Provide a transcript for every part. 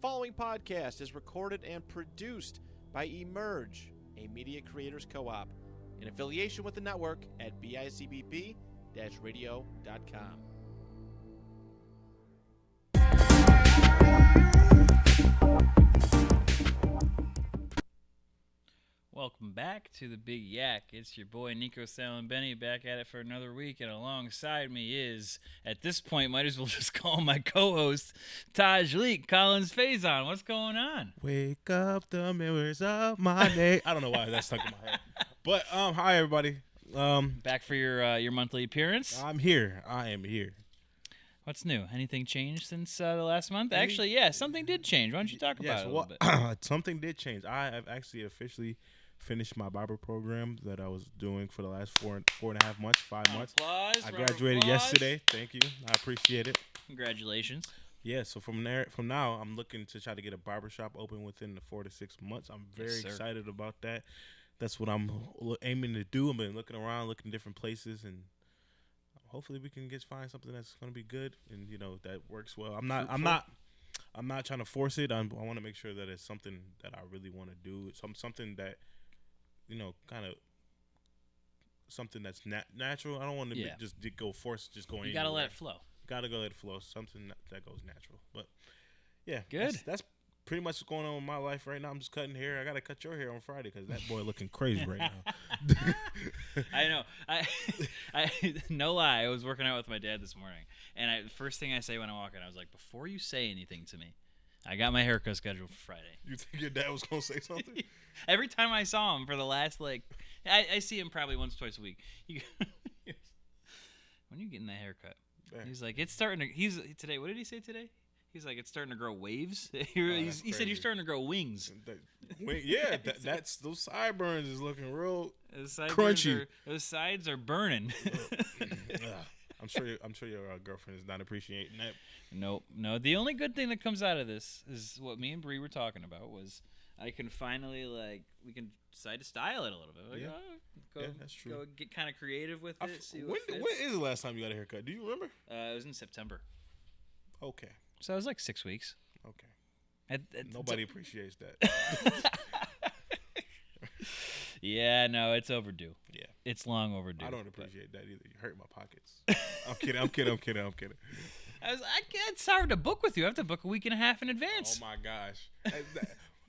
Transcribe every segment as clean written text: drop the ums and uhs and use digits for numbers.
following podcast is recorded and produced by Emerge, a media creators co-op, in affiliation with the network at bicbp-radio.com. Welcome back to the Big Yak. It's your boy Nico Salimbenny back at it for another week, and alongside me is, at this point, might as well just call him my co-host, Taj Leak, Collins Faison. What's going on? Wake up the mirrors of my name. I don't know why that's stuck in my head. But hi everybody. Back for your monthly appearance. I'm here. I am here. What's new? Anything changed since the last month? Actually, yeah, something did change. Why don't you talk about it a little bit? Something did change. I have actually officially finished my barber program that I was doing for the last four and a half months, 5 months. I graduated yesterday. Thank you. I appreciate it. Congratulations. Yeah, so from now, I'm looking to try to get a barbershop open within the 4 to 6 months. I'm very excited about that. That's what I'm aiming to do. I've been looking around, looking different places, and hopefully we can find something that's going to be good and that works well. I'm not trying to force it. I want to make sure that it's something that I really want to do. Something that kind of something that's natural. I don't want to just go force just going. You gotta let it flow. Gotta go let it flow. Something that goes natural. But yeah, good. That's pretty much what's going on with my life right now. I'm just cutting hair. I gotta cut your hair on Friday because that boy looking crazy right now. I know. I no lie. I was working out with my dad this morning, and the first thing I say when I walk in, I was like, before you say anything to me, I got my haircut scheduled for Friday. You think your dad was gonna say something? Every time I saw him for the last I see him probably once, twice a week. When are you getting that haircut? Yeah. He's like, it's starting to. Today. What did he say today? He's like, it's starting to grow waves. He said you're starting to grow wings. That's those sideburns is looking real crunchy. Those sides are burning. I'm sure your girlfriend is not appreciating that. No. The only good thing that comes out of this is what me and Bree were talking about was I can finally we can decide to style it a little bit. That's true. Go get kind of creative with it. When is the last time you got a haircut? Do you remember? It was in September. Okay. So it was like 6 weeks. Okay. Nobody appreciates that. Yeah, no, it's overdue. Yeah. It's long overdue. I don't appreciate that either. You hurt my pockets. I'm kidding. It's hard to book with you. I have to book a week and a half in advance. Oh my gosh.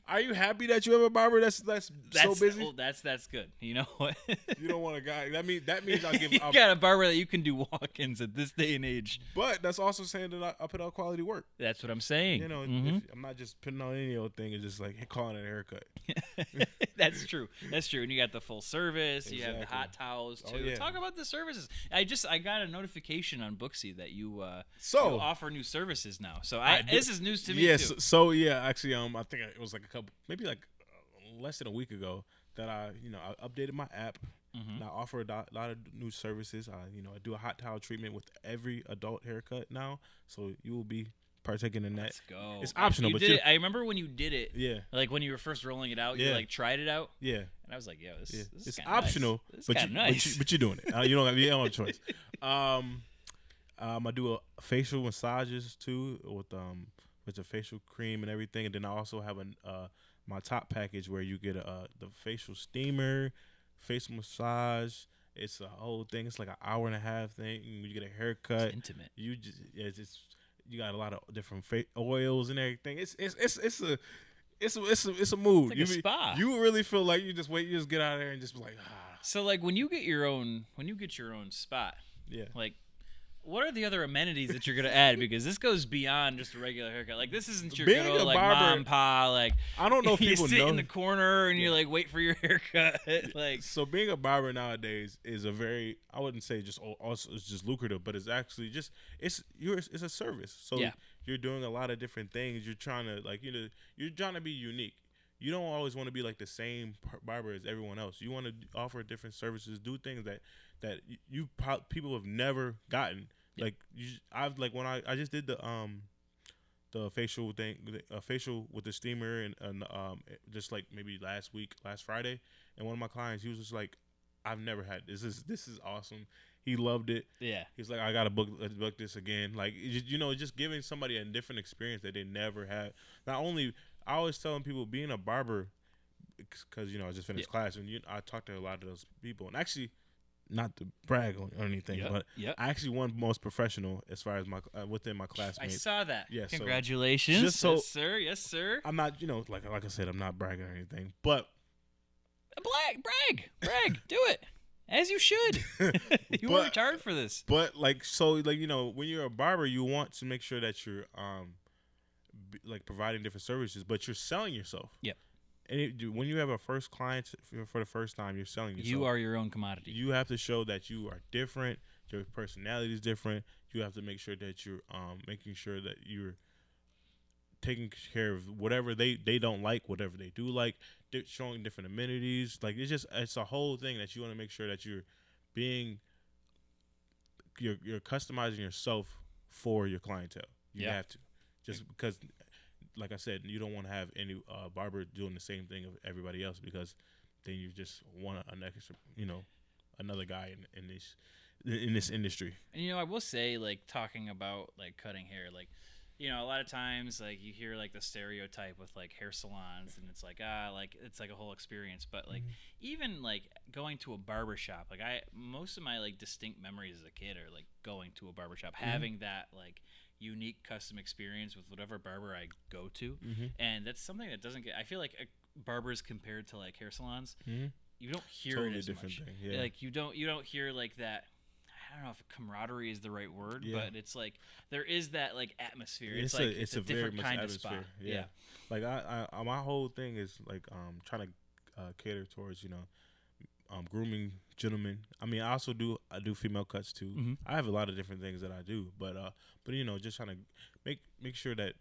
Are you happy that you have a barber that's so busy? Well, that's good. You know what? You don't want a guy. That means I'll give. You got a barber that you can do walk-ins at this day and age. But that's also saying that I put out quality work. That's what I'm saying. If I'm not just putting on any old thing and just calling it a haircut. That's true. And you got the full service. Exactly. You have the hot towels too. Yeah. Talk about the services. I got a notification on Booksy that you offer new services now. So this is news to me too. So actually, I think it was less than a week ago that I updated my app. Mm-hmm. And I offer a lot of new services. I do a hot towel treatment with every adult haircut now, so you will be partaking in that. Let's go. It's optional, I remember when you did it. Yeah. Like when you were first rolling it out, you tried it out. Yeah. And I was like, "Yo, this is optional, nice. but you're doing it. You don't have a choice." I do facial massages too with a facial cream and everything, and then I also have my top package where you get the facial steamer, facial massage. It's a whole thing. It's like an hour and a half thing. You get a haircut. It's intimate. You you got a lot of different oils and everything. It's a mood. It's like a spa. You really feel like you just get out of there and just be like, ah. So when you get your own spot, what are the other amenities that you're gonna add? Because this goes beyond just a regular haircut. Like this isn't your good old barber, mom and pa. I don't know if people you sit in the corner and you're wait for your haircut. So being a barber nowadays is a very, I wouldn't say it's just lucrative, but it's actually it's a service. So you're doing a lot of different things. You're trying to you're trying to be unique. You don't always want to be like the same barber as everyone else. You want to offer different services, do things that people have never gotten. When I just did the facial thing, facial with the steamer and just maybe last Friday, and one of my clients, he was just like, I've never had this is awesome. He loved it. Yeah. He's like, I gotta book this again. Like, just giving somebody a different experience that they never had. Not only, I always telling people being a barber, because I just finished class and I talked to a lot of those people, and actually, not to brag or anything, but I actually won most professional as far as my within my classmates. I saw that. Yeah, congratulations, so, yes, sir. Yes, sir. I'm not, like I said, I'm not bragging or anything, but brag, do it as you should. You worked hard for this. But when you're a barber, you want to make sure that you're providing different services, but you're selling yourself. Yep. And when you have a first client for the first time, you're selling yourself. You are your own commodity. You have to show that you are different. Your personality is different. You have to make sure that you're making sure that you're taking care of whatever they don't like, whatever they do like. They're showing different amenities. Like, it's a whole thing that you want to make sure that you're customizing yourself for your clientele. You have to, just because. Like I said, you don't want to have any barber doing the same thing of everybody else, because then you just want an extra, another guy in this industry. And I will say, like, talking about like cutting hair, like, a lot of times, like, you hear like the stereotype with like hair salons, and it's like it's like a whole experience. But like even like going to a barber shop, like most of my like distinct memories as a kid are like going to a barber shop, having that like unique custom experience with whatever barber I go to, and that's something that doesn't get. I feel like barbers compared to like hair salons, you don't hear totally it as different much. Thing. Yeah. Like you don't hear like that. I don't know if camaraderie is the right word, but it's like there is that like atmosphere. It's like it's a different kind of spot. Yeah. Like I my whole thing is like trying to cater towards grooming gentlemen. I mean, I do female cuts too. I have a lot of different things that I do, but just trying to make sure that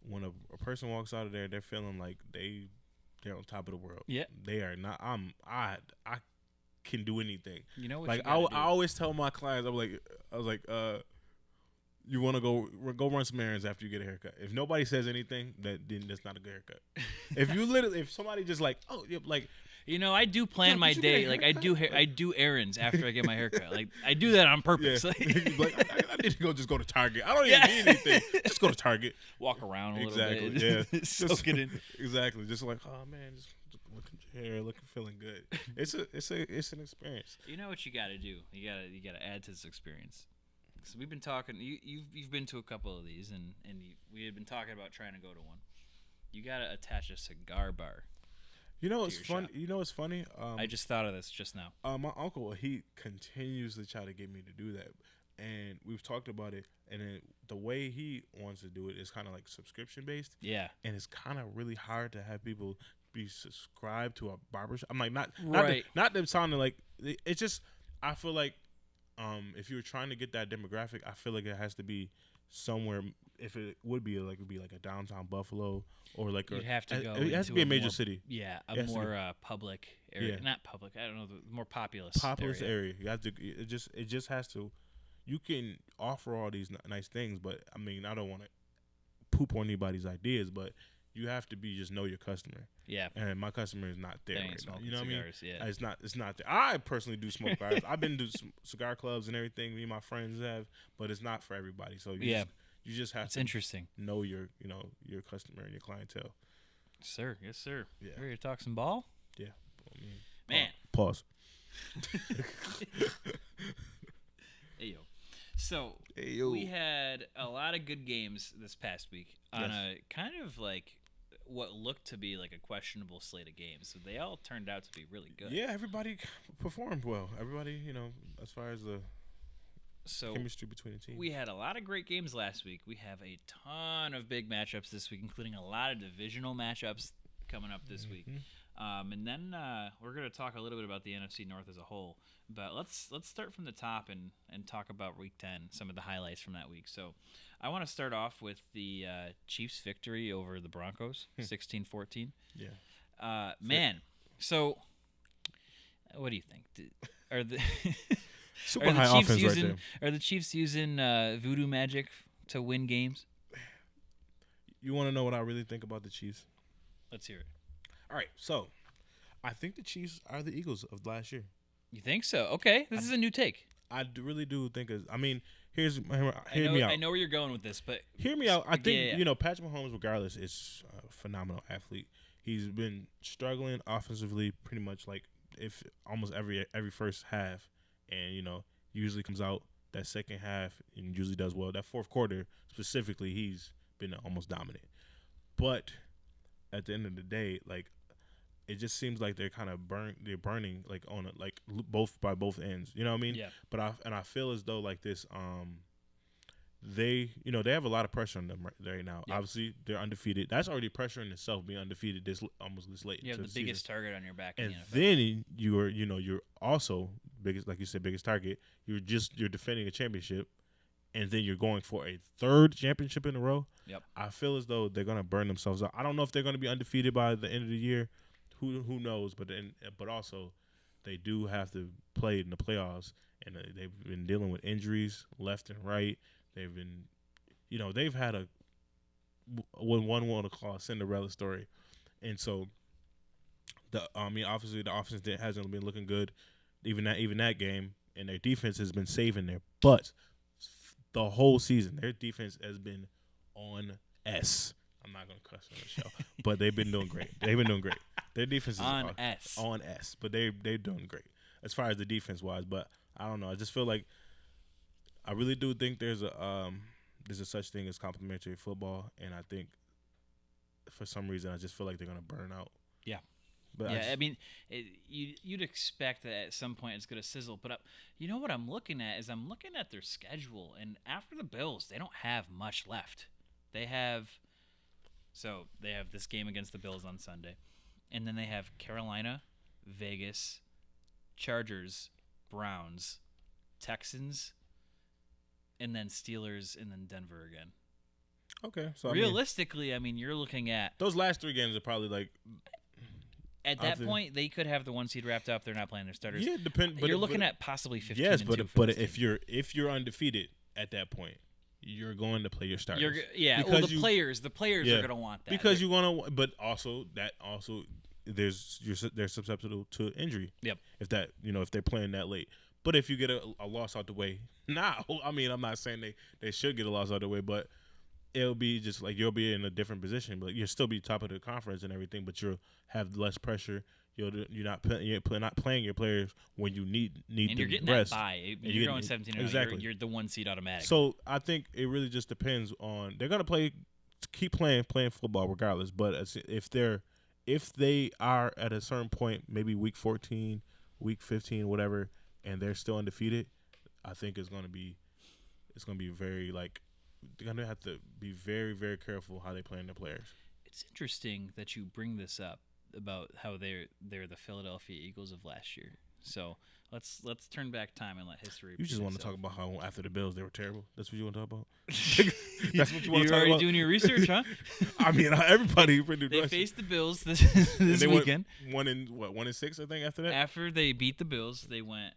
when a person walks out of there, they're feeling like they're on top of the world. Yeah, they are not. I can do anything. You know what? Like I always tell my clients, I was like, you want to go run some errands after you get a haircut. If nobody says anything, then that's not a good haircut. if somebody just like, oh, yeah, like. I do plan my day. Like I do errands after I get my haircut. Like I do that on purpose. Yeah. I need to just go to Target. I don't even need anything. Just go to Target. Walk around a little bit. Yeah. Soak it in. Exactly. Just like, oh man, just look at your hair, feeling good. It's an experience. You know what you got to do? You got to add to this experience. So we've been talking. You've been to a couple of these, and we had been talking about trying to go to one. You got to attach a cigar bar. It's funny. It's funny. I just thought of this just now. My uncle, he continues to try to get me to do that, and we've talked about it. And then the way he wants to do it is kind of like subscription based. Yeah. And it's kind of really hard to have people be subscribed to a barbershop. I'm like, not them sounding like it's just. I feel like, if you're trying to get that demographic, I feel like it has to be somewhere. If it would be like a downtown Buffalo or like you'd have to go. It has to be a major city. Yeah, a more public area. Yeah. Not public. I don't know, the more populous area. You have to. It just has to. You can offer all these nice things, but I mean, I don't want to poop on anybody's ideas, but you have to just know your customer. Yeah. And my customer is not there right now. You know what I mean? Yeah. It's not there. I personally do smoke cigars. I've been to cigar clubs and everything. Me and my friends have, but it's not for everybody. So you just have to interesting. Know your customer and your clientele. Yes, sir. Yeah. Ready to talk some ball? Yeah. Man. Pause. Hey, yo. So, we had a lot of good games this past week on a kind of like what looked to be like a questionable slate of games. So, they all turned out to be really good. Yeah, everybody performed well. Everybody, as far as the chemistry between the teams. We had a lot of great games last week. We have a ton of big matchups this week, including a lot of divisional matchups coming up this week. And then we're going to talk a little bit about the NFC North as a whole. But let's start from the top and talk about Week 10, some of the highlights from that week. So I want to start off with the Chiefs' victory over the Broncos, 16-14. Yeah. Man, so what do you think? Are the super high offense right there. Are the Chiefs using voodoo magic to win games? You want to know what I really think about the Chiefs? Let's hear it. All right, so I think the Chiefs are the Eagles of last year. You think so? Okay, this is a new take. really do think is. I mean, hear I me out. I know where you're going with this, but Hear me out. I think yeah. Patrick Mahomes, regardless, is a phenomenal athlete. He's been struggling offensively, pretty much like if almost every first half, and usually comes out that second half and usually does well. That fourth quarter specifically, he's been almost dominant. But at the end of the day, like it just seems like they're kind of burning like on it, like both ends. You know what I mean? Yeah. But I feel as though like this they have a lot of pressure on them right now. Yep. Obviously, they're undefeated. That's already pressure in itself, being undefeated this late. You have into the the biggest season. target on your back. In And the NFL. then you're also biggest, like you said, biggest target. You're defending a championship, and then you're going for a third championship in a row. Yep. I feel as though they're gonna burn themselves out. I don't know if they're gonna be undefeated by the end of the year. Who knows? But also, they do have to play in the playoffs, and they've been dealing with injuries left and right. They've been, they've had what one want to call a Cinderella story, and so obviously the offense hasn't been looking good, even that game, and their defense has been saving their butts the whole season. Their defense has been on S. I'm not gonna cuss on the show, but they've been doing great. Their defense is on S, but they're doing great as far as the defense wise. But I don't know. I just feel like I really do think there's a such thing as complimentary football, and I think for some reason I just feel like they're gonna burn out. Yeah. But yeah, you'd expect that at some point it's going to sizzle. But what I'm looking at is I'm looking at their schedule, and after the Bills, they don't have much left. They have this game against the Bills on Sunday, and then they have Carolina, Vegas, Chargers, Browns, Texans, and then Steelers, and then Denver again. Okay, so realistically, you're looking at those last 3 games are probably like. At that point, they could have the 1 seed wrapped up. They're not playing their starters. Yeah, you're looking at possibly 15. Yes, but if you're undefeated at that point, you're going to play your starters. The players are going to want that because you want to. But also they're susceptible to injury. Yep. If they're playing that late, but if you get a loss out the way now, I'm not saying they should get a loss out the way, but it'll be just like you'll be in a different position, but you'll still be top of the conference and everything, but you'll have less pressure. You're not playing your players when you need and you're getting rest. that bye. You're going 17-0. Exactly. You're the 1 seed automatic. So I think it really just depends on they're gonna keep playing football regardless. But if they are at a certain point, maybe week 14, week 15, whatever, and they're still undefeated, I think it's gonna be very like. They're going to have to be very, very careful how they play in their players. It's interesting that you bring this up about how they're the Philadelphia Eagles of last year. So let's turn back time and let history. You just want to talk about how after the Bills they were terrible. That's what you want to talk about? That's what you want to talk about? You're already doing your research, huh? Everybody pretty They much. faced the Bills this weekend. 1-6, I think, after that? After they beat the Bills, they went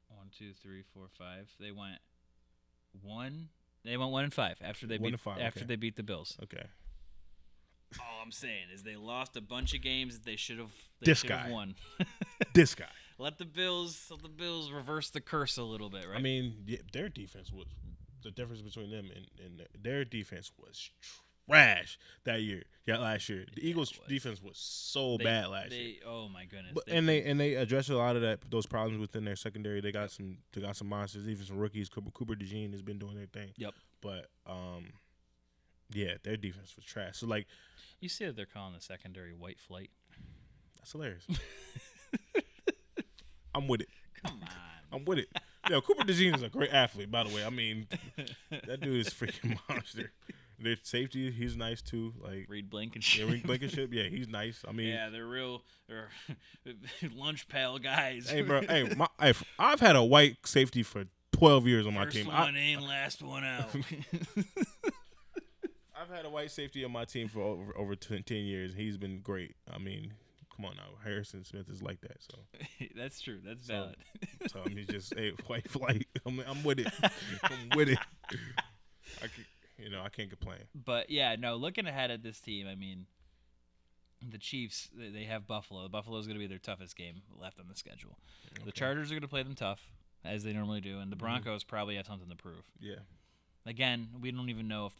1, 2, 3, 4, 5. They went 1. They went 1-5 after they beat the Bills. Okay. All I'm saying is they lost a bunch of games that they should have won. This guy. Let the Bills reverse the curse a little bit, right? Their defense was the difference between them and their defense was trash that year. Yeah, last year. The Eagles' defense was so bad last year. Oh my goodness. They addressed a lot of those problems within their secondary. They got some monsters, even some rookies. Cooper DeJean has been doing their thing. Yep. But their defense was trash. So like, you see that they're calling the secondary white flight. That's hilarious. I'm with it. Come on. I'm with it. Yo, Cooper DeJean is a great athlete, by the way. That dude is freaking monster. Their safety, he's nice too. Like Reed Blankenship. Yeah, Reed Blankenship. Yeah, he's nice. They're lunch pail guys. Hey, bro. I've had a white safety for 12 years on my team. First one in, last one out. I've had a white safety on my team for over 10 years. He's been great. Come on now. Harrison Smith is like that. So that's true. That's valid. So he's just white flight. I'm with it. I'm with it. I can't complain. But looking ahead at this team, the Chiefs, they have Buffalo. Buffalo is going to be their toughest game left on the schedule. Okay. The Chargers are going to play them tough. as they normally do, and the Broncos probably have something to prove. Yeah. Again, we don't even know if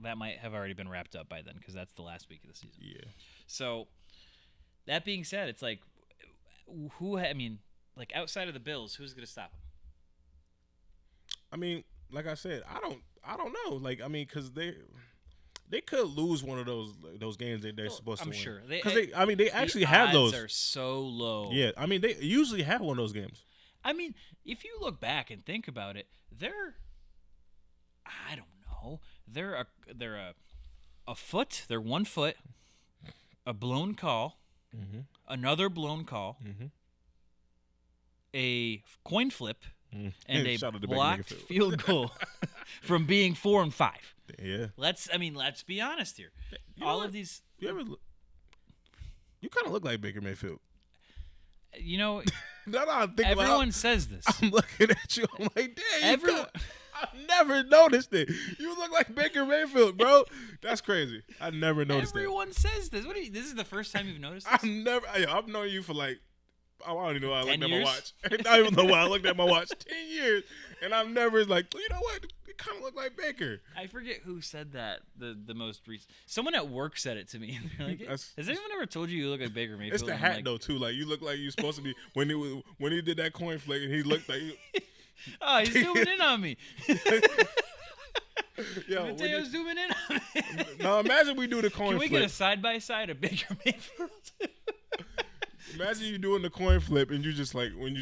that might have already been wrapped up by then because that's the last week of the season. Yeah. So, that being said, it's like, outside of the Bills, who's going to stop them? I mean, like I said, I don't know. Like, I mean, because they could lose one of those games that they're supposed to win. I'm sure. Because they actually have those. The odds are so low. Yeah, I mean, they usually have one of those games. I mean, if you look back and think about it, I don't know. They're a foot. They're 1 foot. A blown call. Mm-hmm. Another blown call. Mm-hmm. A coin flip. Mm-hmm. And a Shout out to blocked Baker field goal from being 4 and 5. Yeah. Let's be honest here. All of these. You kind of look like Baker Mayfield. You know, everyone says this. I'm looking at you. I'm like, damn. I've never noticed it. You look like Baker Mayfield, bro. That's crazy. I never noticed Everyone says this. This is the first time you've noticed this? I've known you for like, I don't even know why I looked 10 at years? my watch. I don't even know why I looked at my watch. 10 years. And I've never like, you know what? It kind of look like Baker. I forget who said that the most recent. Someone at work said it to me. And they're like, has anyone ever told you look like Baker Mayfield? It's the hat though too. Like you look like you're supposed to be when he did that coin flick and he looked like. Oh, he's zooming in on me. Yo, Mateo's zooming in on me. Now imagine we do the coin flip. Can we get a side by side of Baker Mayfield? Imagine you doing the coin flip and you just like when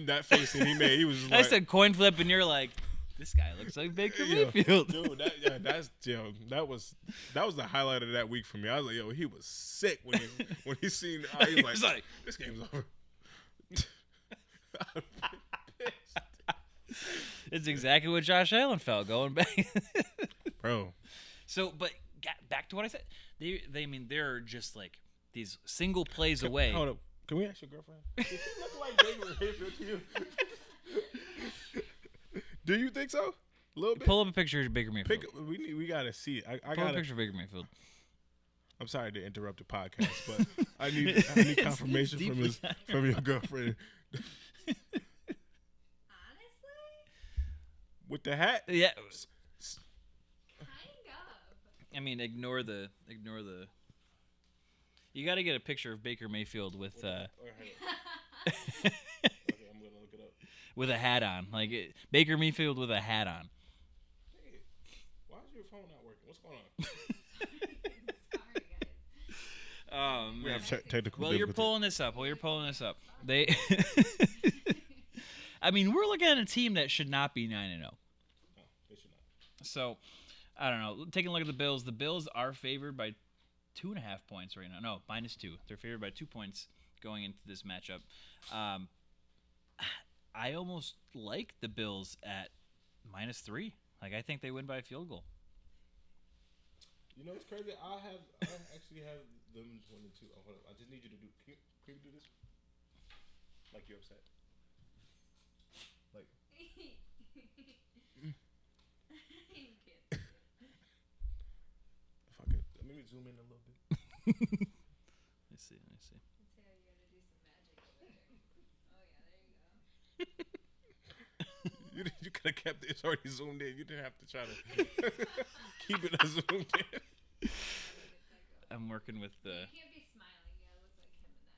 that face and he was just like. I said coin flip and you're like, this guy looks like Baker Mayfield. Dude, that was the highlight of that week for me. I was like, yo, he was sick when he seen. He was like, this game's over. It's exactly what Josh Allen felt going back. Bro. So, but back to what I said. They're just like these single plays away. Hold up. Can we ask your girlfriend? Does she look like Baker Mayfield to you? Do you think so? A little bit. Pull up a picture of Baker Mayfield. We gotta see it. Pull up a picture of Baker Mayfield. I'm sorry to interrupt the podcast, but I need confirmation from your girlfriend. With the hat? Yeah. Kind of. I mean, ignore the. You got to get a picture of Baker Mayfield with. Okay, I'm gonna look it up. With a hat on, Baker Mayfield with a hat on. Hey, why is your phone not working? What's going on? Sorry, guys. Oh man. We have technical. While you're pulling this up, they. I mean, we're looking at a team that should not be 9-0. No, they should not. So, I don't know. Taking a look at the Bills. The Bills are favored by 2.5 points right now. No, -2. They're favored by 2 points going into this matchup. I almost like the Bills at -3. I think they win by a field goal. You know what's crazy? I actually have them 1-2. Oh, hold up. I just need you to do. Can you do this? Like you're upset. Like. If I could, let me zoom in a little bit. Let's see. Mateo, you gotta do some magic over there. Oh yeah, there you go. You could have kept it. It's already zoomed in. You didn't have to try to keep it zoomed in. I'm working with the. You can't be smiling. You gotta look like him in that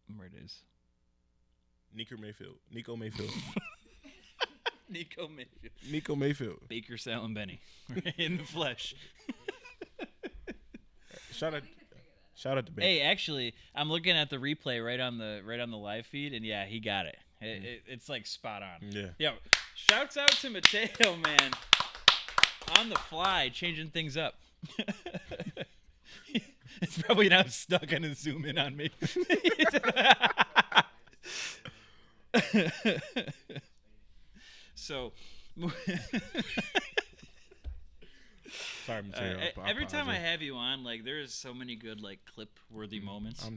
photo. Where it is. Nico Mayfield. Nico Mayfield. Baker Salem Benny. In the flesh. Shout out to Baker. Hey, actually, I'm looking at the replay right on the live feed, and yeah, he got it. It's like spot on. Yeah. Yo, shouts out to Mateo, man. On the fly, changing things up. It's probably now stuck on his zoom in on me. So, sorry, Mateo. every time I have you on, there is so many good clip-worthy moments.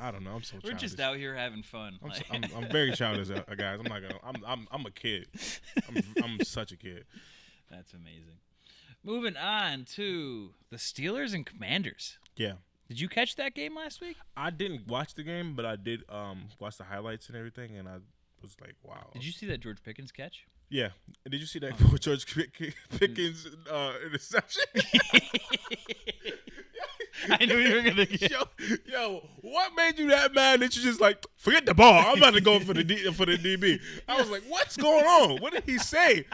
I don't know. I'm so. We're childish. just out here having fun. I'm very childish, guys. I'm not gonna. I'm a kid. I'm such a kid. That's amazing. Moving on to the Steelers and Commanders. Yeah. Did you catch that game last week? I didn't watch the game, but I did watch the highlights and everything, and I was like, wow. Did you see that George Pickens catch? Yeah. And did you see that George Pickens interception? I knew you were gonna get. Yo, what made you that mad that you just like forget the ball? I'm about to go for the DB. I was like, what's going on? What did he say?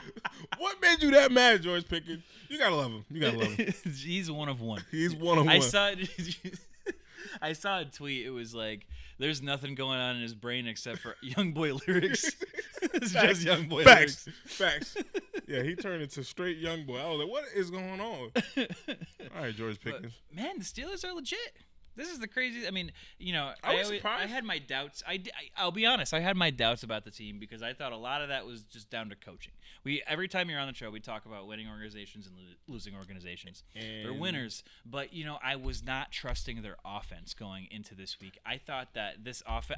What made you that mad, George Pickens? You gotta love him. You gotta love him. He's one of one. He's one of one. I saw a tweet. It was like, "There's nothing going on in his brain except for young boy lyrics." It's just young boy lyrics. Facts. Yeah, he turned into straight young boy. I was like, what is going on? All right, George Pickens. But, man, the Steelers are legit. This is the crazy. I mean, I was surprised. I had my doubts. I'll be honest. I had my doubts about the team because I thought a lot of that was just down to coaching. Every time you're on the show, we talk about winning organizations and losing organizations. They're winners, but I was not trusting their offense going into this week. I thought that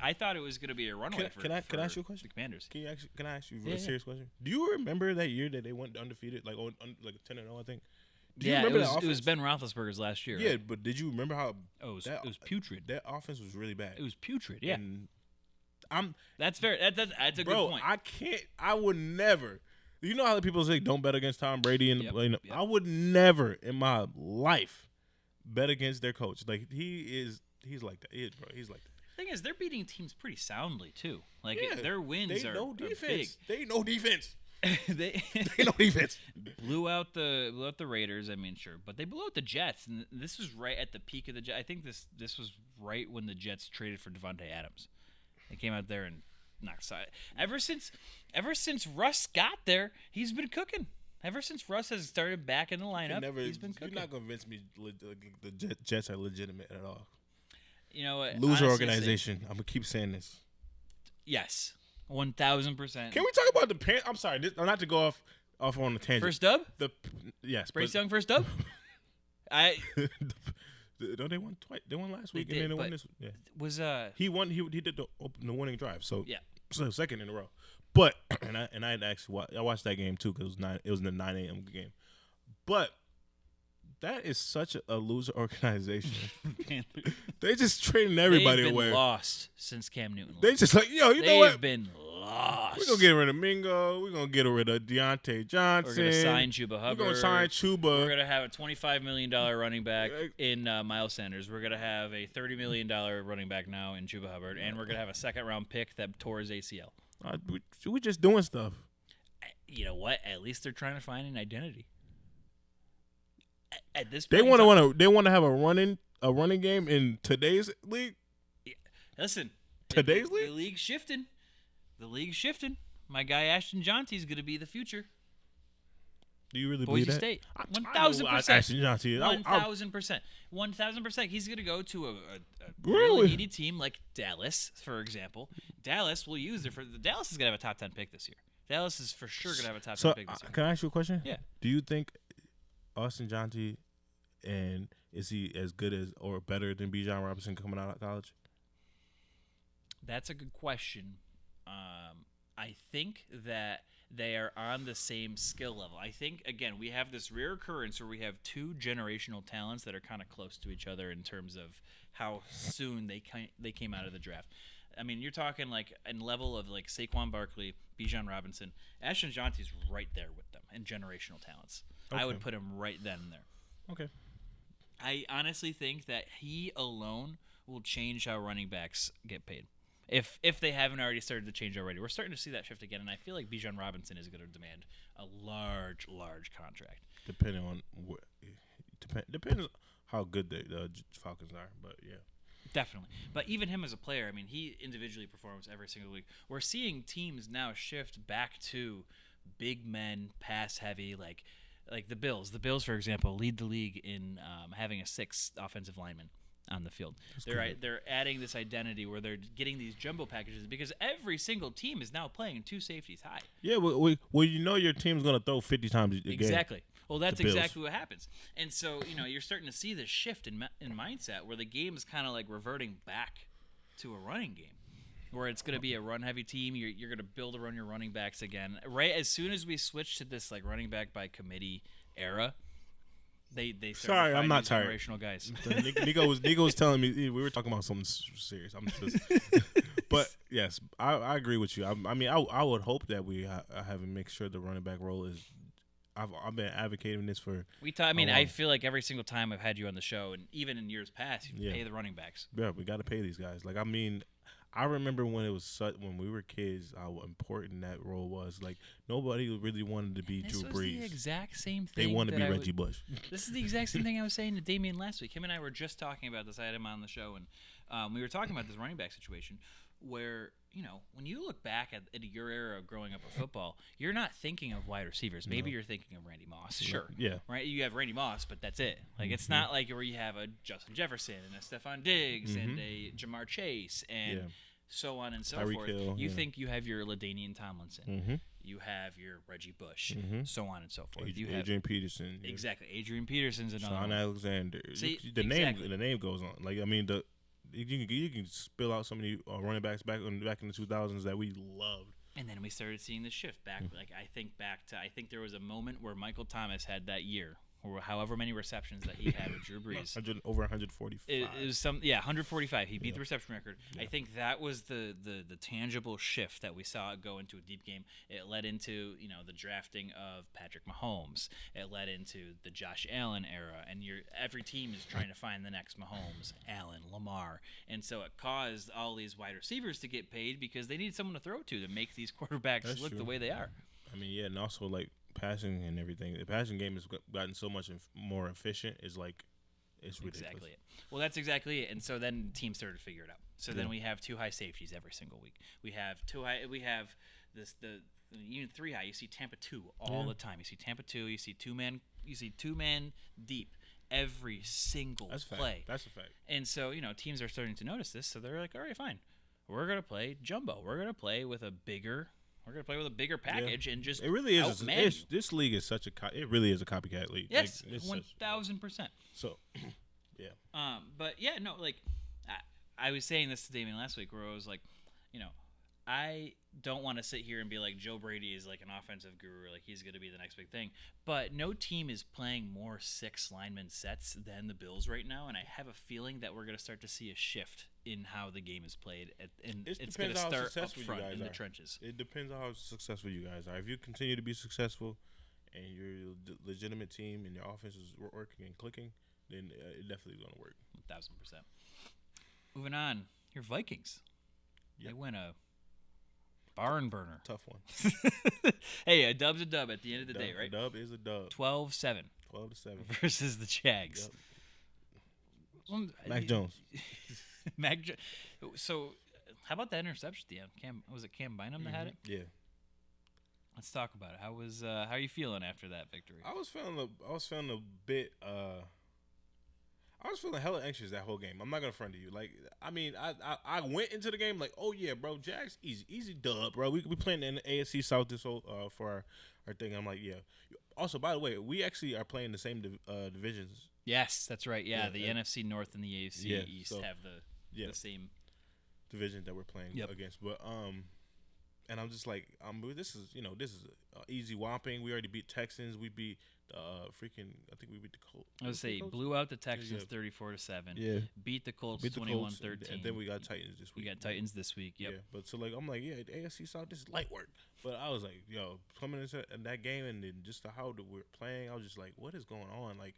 I thought it was going to be a runaway. Can I ask you a question? The Commanders. Can I ask you a serious question? Do you remember that year that they went undefeated, like 10-0, I think? Do you remember that offense? It was Ben Roethlisberger's last year. Yeah, right? but did you remember how? Oh, it was putrid. That offense was really bad. It was putrid. Yeah, and that's fair. That's a good point. I would never. You know how the people say don't bet against Tom Brady and Yep. I would never in my life bet against their coach. Like he's like that. He's like that. The thing is, they're beating teams pretty soundly too. Like Yeah, their wins are defense. big. They know defense. they They know defense. blew out the Raiders. I mean, sure, but they blew out the Jets, and this was right at the peak of the Jets. I think this was right when the Jets traded for Devontae Adams. They came out there and knocked side. Ever since Russ got there, he's been cooking. Ever since Russ has started back in the lineup, he's been cooking. You're not convinced me the Jets are legitimate at all. You know what? Loser honestly, organization. I'm gonna keep saying this. Yes, 1,000%. Can we talk about the Pan? I'm sorry, not to go off on a tangent. First dub? Yes, Bryce Young first dub? Don't they won twice? They won last week, They and then did, they won but this. Yeah, was he won. He did the winning drive. So yeah. so second in a row. But and I had actually I watched that game too because it was in the 9 a.m. game. But that is such a loser organization. They just trading everybody They've been away. lost since Cam Newton. They just like, yo, you know They've what? been lost. We're gonna get rid of Mingo. We're gonna get rid of Deontay Johnson. We're gonna sign Chuba Hubbard. We're gonna sign Chuba. We're gonna have a $25 million running back in Miles Sanders. We're gonna have a $30 million running back now in Chuba Hubbard, and we're gonna have a second-round pick that tore his ACL. We're just doing stuff. You know what? At least they're trying to find an identity. At this They point, want to have a running game in today's league. listen. Today's The league. league's shifting. The league's shifting. My guy Ashton Johnson is going to be the future. Do you really Boise believe that? State. I 1,000%. Ashton Johnson. 1,000%. 1,000%. He's going to go to a Really? really needy team like Dallas, for example. Dallas will use it for. Dallas is going to have a top 10 pick this year. Dallas is for sure going to have a top 10 pick this year. Can I ask you a question? Yeah. Do you think Austin Johnson and is he as good as or better than Bijan Robinson coming out of college? That's a good question. I think that they are on the same skill level. I think, again, we have this rare occurrence where we have two generational talents that are kind of close to each other in terms of how soon they came out of the draft. I mean, you're talking like in level of like Saquon Barkley, Bijan Robinson. Ashton Johnson's right there with them in generational talents. Okay. I would put him right then and there. Okay. I honestly think that he alone will change how running backs get paid. If they haven't already started to change already. We're starting to see that shift again, and I feel like Bijan Robinson is going to demand a large contract. Depending on depends on how good the Falcons are, but yeah. Definitely. But even him as a player, I mean, he individually performs every single week. We're seeing teams now shift back to big men, pass heavy, like the Bills. The Bills, for example, lead the league in having a 6th offensive lineman on the field. They're adding this identity where they're getting these jumbo packages because every single team is now playing 2 safeties high. Yeah, well, you know your team's gonna throw 50 times a game. Exactly. Well, that's The Bills. exactly what happens. And so, you're starting to see this shift in mindset where the game is kind of like reverting back to a running game, where it's going to be a run-heavy team. You're going to build around your running backs again. Right as soon as we switch to this like running back by committee era, They started Sorry, I'm finding not these tired. generational guys. Nico was telling me we were talking about something serious. I'm just, but yes, I agree with you. I mean, I would hope that we have to make sure the running back role is. I've been advocating this for. I mean, a I while. feel like every single time I've had you on the show, and even in years past, you Yeah. pay the running backs. Yeah, we got to pay these guys. Like, I mean, I remember when it was when we were kids, how important that role was. Like, nobody really wanted to be This Drew was Brees. the exact same They thing. wanted to that be I Reggie Bush. This is the exact same thing I was saying to Damien last week. Him and I were just talking about this. I had him on the show, and we were talking about this running back situation where, when you look back at your era of growing up with football, you're not thinking of wide receivers. Maybe you're thinking of Randy Moss. Sure. Yeah. Right? You have Randy Moss, but that's it. Like, it's not like where you have a Justin Jefferson and a Stephon Diggs and a Jamar Chase and Yeah. so on and so Tyreek forth. Hill, You yeah. think you have your LaDainian Tomlinson. Mm-hmm. You have your Reggie Bush, so on and so forth. Adrian Peterson. Yeah. Exactly. Adrian Peterson's another Sean one. Alexander. See, the exactly. name goes on. Like, I mean, you can spill out so many running backs back in the 2000s that we loved. And then we started seeing the shift back. Like, I think there was a moment where Michael Thomas had that year, or however many receptions that he had with Drew Brees. Over 145. It was 145. He beat the reception record. I think that was the tangible shift that we saw it go into a deep game. It led into the drafting of Patrick Mahomes. It led into the Josh Allen era, and every team is trying to find the next Mahomes, Allen, Lamar, and so it caused all these wide receivers to get paid because they need someone to throw to make these quarterbacks That's look true. the way they are. I mean, yeah, and also like passing and everything. The passing game has gotten so much more efficient. It's ridiculous. Exactly it. Well, that's exactly it. And so then teams started to figure it out. So then we have 2 high safeties every single week. We have 2 high. We have even 3 high. You see Tampa 2 all the time. You see Tampa 2. You see 2-man. You see 2-man deep every single That's a fact. play. That's a fact. And so teams are starting to notice this. So they're like, all right, fine. We're gonna play jumbo. We're gonna play with a bigger. We're gonna play with a bigger package and just It really is. outman you. This league is such a. It really is a copycat league. Yes, Like, it's 1,000%. So, yeah. But yeah, no, like I was saying this to Damien last week, where I was like, I don't want to sit here and be like Joe Brady is like an offensive guru, like he's going to be the next big thing. But no team is playing more 6 lineman sets than the Bills right now, and I have a feeling that we're going to start to see a shift in how the game is played, and it's going to start up front in the trenches. It depends on how successful you guys are. If you continue to be successful, and you're a legitimate team, and your offense is working and clicking, then it definitely going to work. 1,000%. Moving on, your Vikings. Yep. They win a barn burner. Tough one. Hey, a dub's a dub at the end of the day, right? A dub is a dub. 12-7 12-7. versus the Jags. Yep. Mac Jones. So, how about that interception at the end? Was it Cam Bynum that had it? Yeah. Let's talk about it. How are you feeling after that victory? I was feeling a bit. I was feeling hella anxious that whole game. I'm not gonna front to you. Like, I mean, I went into the game like, oh yeah, bro, Jags easy dub, bro. We playing in the AFC South this whole for our thing. I'm like, yeah. Also, by the way, we actually are playing the same divisions. Yes, that's right. Yeah, Yeah, the yeah. NFC North and the AFC Yeah, East so- have the same. division that we're playing Yep. against. But and I'm just like, this is easy whopping. We already beat Texans. We beat I think we beat the Colts. I would say Colts? blew out the Texans Yeah. 34-7. Yeah. Beat the Colts Beat the 21-13. Colts, and then we got Titans this We week. got Titans this week. Yep. Yeah, but so like I'm like, yeah, the AFC South, this is light work. But I was like, yo, coming into that game and then just how we're playing, I was just like, what is going on? Like,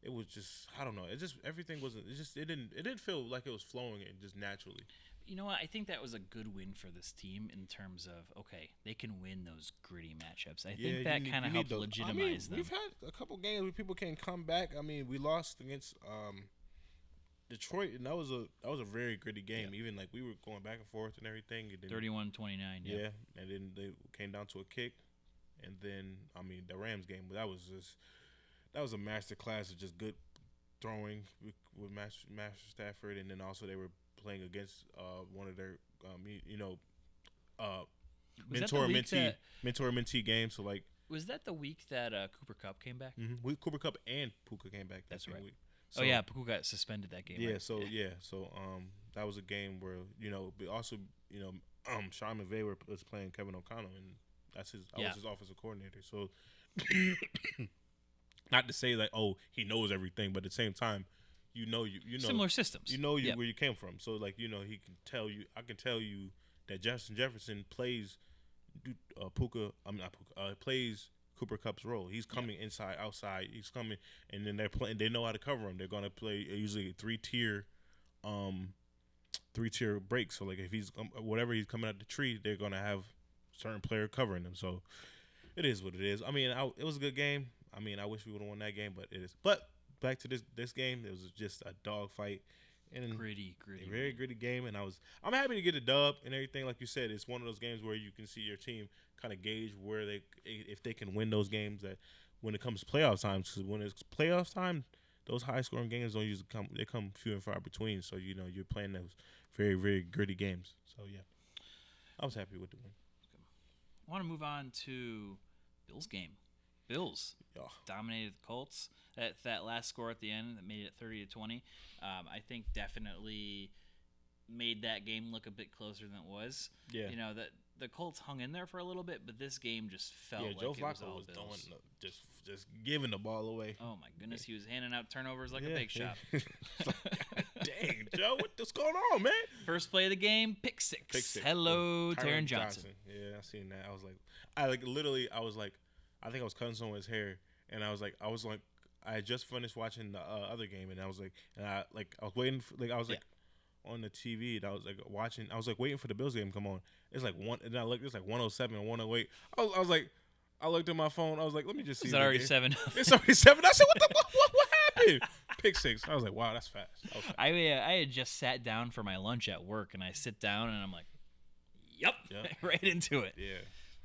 it was just, I don't know. It just everything wasn't. It didn't feel like it was flowing and just naturally. You know what? I think that was a good win for this team in terms of, okay, they can win those gritty matchups. I think that kind of helped legitimize them. We've had a couple games where people can come back. I mean, we lost against Detroit, and that was a very gritty game. Yeah. Even like we were going back and forth and everything. And then, 31-29. yeah, and then they came down to a kick, and then I mean the Rams game, but that was a master class of just good throwing with Master Stafford, and then also they were playing against one of their mentor mentee games. So like, Was that the week that Cooper Kupp came back? Cooper Kupp and Puka came back. That's same right. Week. Oh yeah, Puka got suspended that game. Yeah. right? So that was a game where but also Sean McVay was playing Kevin O'Connell, and that's his. I was his offensive coordinator. So not to say like, oh, he knows everything, but at the same time, you know Similar systems. You know Yep. where you came from. So like, he can tell you. I can tell you that Justin Jefferson plays plays Cooper Kupp's role. He's coming inside, outside. He's coming, and then they're playing. They know how to cover him. They're gonna play usually three-tier breaks. So like if he's whatever he's coming out the tree, they're gonna have certain player covering him. So it is what it is. I mean, it was a good game. I mean, I wish we would have won that game, but it is. But back to this game, it was just a dog fight. And Gritty. a very gritty game, and I'm happy to get a dub and everything. Like you said, it's one of those games where you can see your team kind of gauge if they can win those games. That when it comes to playoff time, because when it's playoff time, those high scoring games don't usually come few and far between. So you're playing those very, very gritty games. So yeah, I was happy with the win. I want to move on to Bills game. Bills dominated the Colts. That last score at the end that made it 30-20, I think definitely made that game look a bit closer than it was. Yeah. That the Colts hung in there for a little bit, but this game just felt like Joe it was Flacco all was Bills. just giving the ball away. Oh my goodness, he was handing out turnovers like a bake shop. Dang, Joe, what's going on, man? First play of the game, pick six. Hello, Taron Johnson. Yeah, I seen that. I was like, I think I was cutting someone's hair, and I was like, I had just finished watching the other game, and I was waiting for, on the TV, and I was waiting for the Bills game to come on. It's like it's like 107 and 108. I looked at my phone. I was like, let me just see. It's already 7. It's already 7. I said, what happened? Pick six. I was like, wow, that's fast. I had just sat down for my lunch at work, and I sit down, and I'm like, yep. Right into it. Yeah.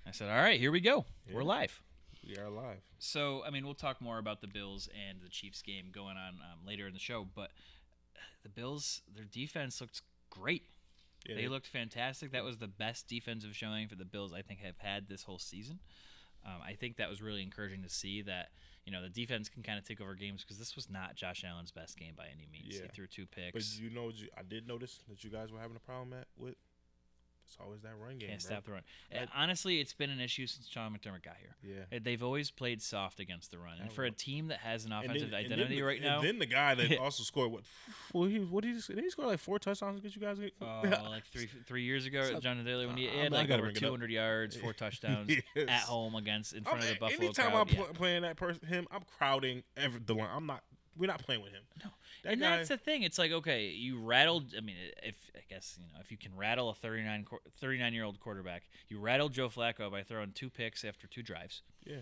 I said, all right, here we go. Yeah. We're live. We are live. So, I mean, we'll talk more about the Bills and the Chiefs game going on later in the show, but the Bills, their defense looked great. Yeah, they looked fantastic. That was the best defensive showing for the Bills I think have had this whole season. I think that was really encouraging to see that, the defense can kind of take over games because this was not Josh Allen's best game by any means. Yeah. He threw 2 picks. But I did notice that you guys were having a problem with. It's always that run game. Can't bro. stop the run. Honestly, it's been an issue since Sean McDermott got here. Yeah. They've always played soft against the run. And for a team that has an offensive then identity right now. And then the guy that also scored, did he score like 4 touchdowns against you guys? Like 3 years ago at John Daly when he had like over 200 yards, 4 touchdars at home in front of the Buffalo anytime crowd. I'm playing that person, I'm crowding the line. We're not playing with him. No. That's the thing. It's like, okay, you rattled. I mean, if you can rattle a 39-year-old quarterback, you rattled Joe Flacco by throwing 2 picks after 2 drives. Yeah.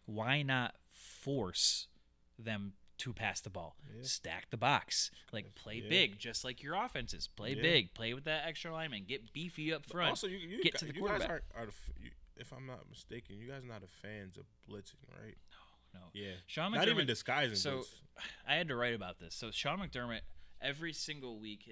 Why not force them to pass the ball? Yeah. Stack the box. Like, play big, just like your offenses. Play big. Play with that extra lineman. Get beefy up front. Also, you get to the quarterback. Guys if I'm not mistaken, you guys are not fans of blitzing, right? No. Yeah. Sean McDermott, not even disguising. So blitz. I had to write about this. So Sean McDermott, every single week,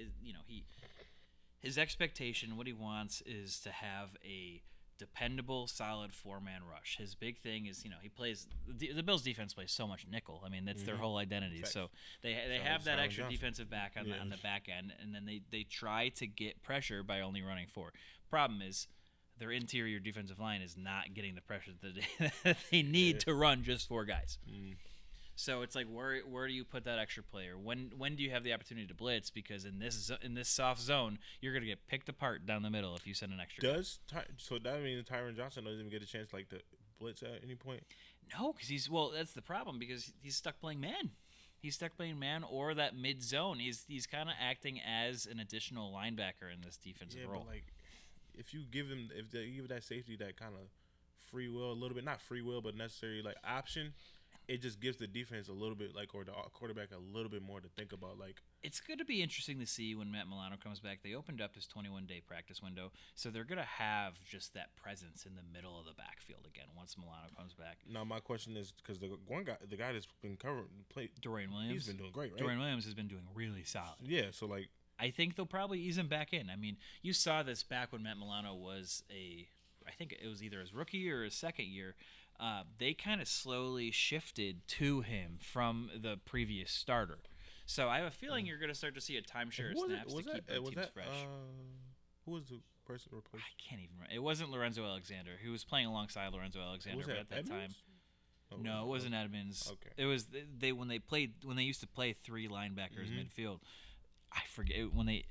his expectation, what he wants is to have a dependable, solid 4-man rush. His big thing is, he plays the Bills' defense plays so much nickel. I mean, that's their whole identity. Facts. So they have that Silent extra Johnson. defensive back on the back end, and then they try to get pressure by only running 4. Problem is, their interior defensive line is not getting the pressure that they need to run just 4 guys. So it's like, where do you put that extra player? When do you have the opportunity to blitz? Because in this soft zone, you're gonna get picked apart down the middle if you send an extra. So that means Tyron Johnson doesn't even get a chance to blitz at any point? No, because that's the problem, because he's stuck playing man. He's stuck playing man or that mid zone. He's kind of acting as an additional linebacker in this defensive role. But if they give that safety, that kind of free will, a little bit, not free will, but necessary option, it just gives the defense a little bit or the quarterback a little bit more to think about. It's going to be interesting to see when Matt Milano comes back. They opened up his 21-day practice window, so they're going to have just that presence in the middle of the backfield again once Milano comes back. Now my question is, because the guy that's been played, Dorian Williams, he's been doing great, right? Dorian Williams has been doing really solid. Yeah, so I think they'll probably ease him back in. I mean, you saw this back when Matt Milano was I think it was either his rookie or his second year. They kind of slowly shifted to him from the previous starter. So I have a feeling you're going to start to see a timeshare of snaps to keep the teams fresh. Who was the person replaced? I can't even remember. It wasn't Lorenzo Alexander. He was playing alongside Lorenzo Alexander Was that at that Edmonds? time. No, it wasn't Edmonds. Okay. It was they when they used to play 3 linebackers midfield. I forget when they.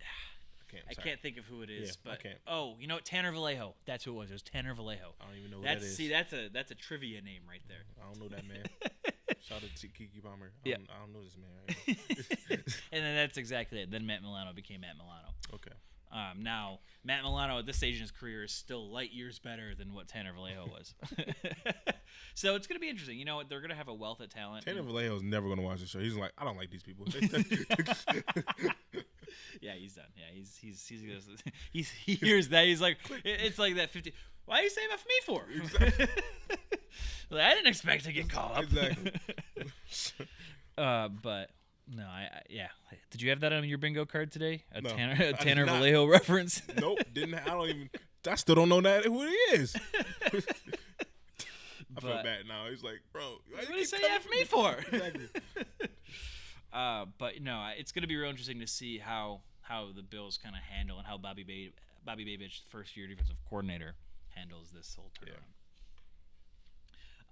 I can't think of who it is, Yeah, I but can't. you know what? Tanner Vallejo. That's who it was. It was Tanner Vallejo. I don't even know who that is. See, that's a trivia name right there. I don't know that man. Shout out to Kiki Palmer. Yeah. I don't know this man. Right And then that's exactly it. Then Matt Milano became Matt Milano. Okay. Now, Matt Milano at this stage in his career is still light years better than what Tanner Vallejo was. So it's going to be interesting. You know what? They're going to have a wealth of talent. Tanner Vallejo's never going to watch the show. He's like, I don't like these people. Yeah, he's done. Yeah, he hears that. He's like, it's like that 50. Why are you saying that for me for? Exactly. Like, I didn't expect to get called up. Exactly. But no, yeah. Did you have that on your bingo card today? A No, Tanner, I a did Tanner not. Vallejo reference? Nope, didn't. I don't even. I still don't know that who he is. I feel But- bad now. He's like, bro, why What you did he keep say coming F me for? Exactly. But no, it's going to be real interesting to see how the Bills kind of handle and how Bobby Babich, first year defensive coordinator, handles this whole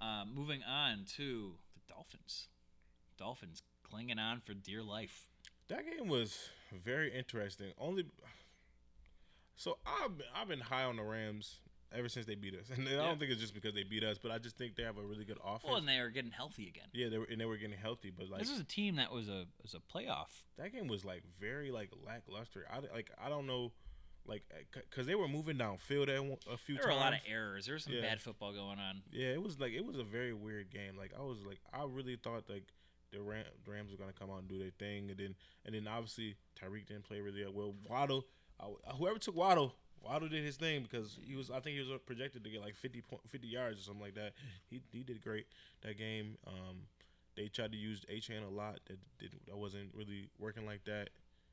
turnaround. Moving on to the Dolphins. Dolphins clinging on for dear life. That game was very interesting. So I've been high on the Rams ever since they beat us, and I don't think it's just because they beat us, but I just think they have a really good offense. Well, and they are getting healthy again. Yeah, they were getting healthy, but like This was a team that was a playoff. that game was like very like lackluster. I don't know, like because they were moving downfield a few There times. were a lot of errors. There was some Yeah. bad football going on. Yeah, it was a very weird game. Like I really thought like the Rams were gonna come out and do their thing, and then obviously Tyreek didn't play really well. Waddle, whoever took Waddle did his thing because I think he was projected to get like 50 yards or something like that. He did great that game. They tried to use Achane a lot. That wasn't really working like that.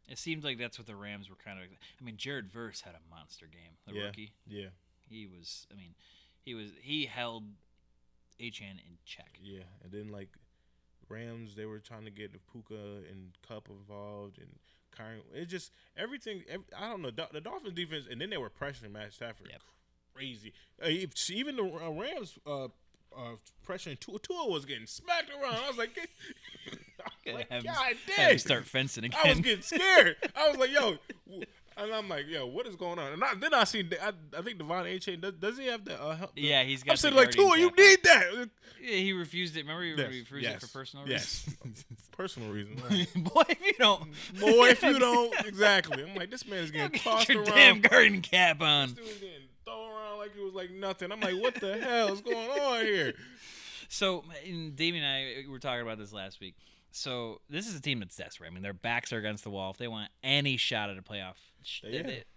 It seemed like that's what the Rams were kind of. I mean, Jared Verse had a monster game. The rookie. Yeah. He held Achane in check. Yeah, and then like Rams, they were trying to get Puka and Cup involved and Kyron. It just everything. I don't know the Dolphins defense, and then they were pressuring Matt Stafford. Yep. Crazy. Even the Rams pressuring Tua was getting smacked around. I was like, Have him God have damn! him start fencing again. I was getting scared. I was like, yo. And I'm like, yo, what is going on? And then I think Devon Achane, does he have the help? Yeah, he's got. I'm the saying like, guardian Tua, you cap on. need that. Yeah, he refused it. Remember, he refused it Yes. for personal Yes. reasons. Personal reason. Boy, if you don't, Boy, if you don't, exactly. I'm like, this man is getting get tossed your around. damn garden cap on. This dude is getting thrown around like it was like nothing. I'm like, what the hell is going on here? So, Davey and I were talking about this last week. So, this is a team that's desperate. I mean, their backs are against the wall. If they want any shot at a playoff,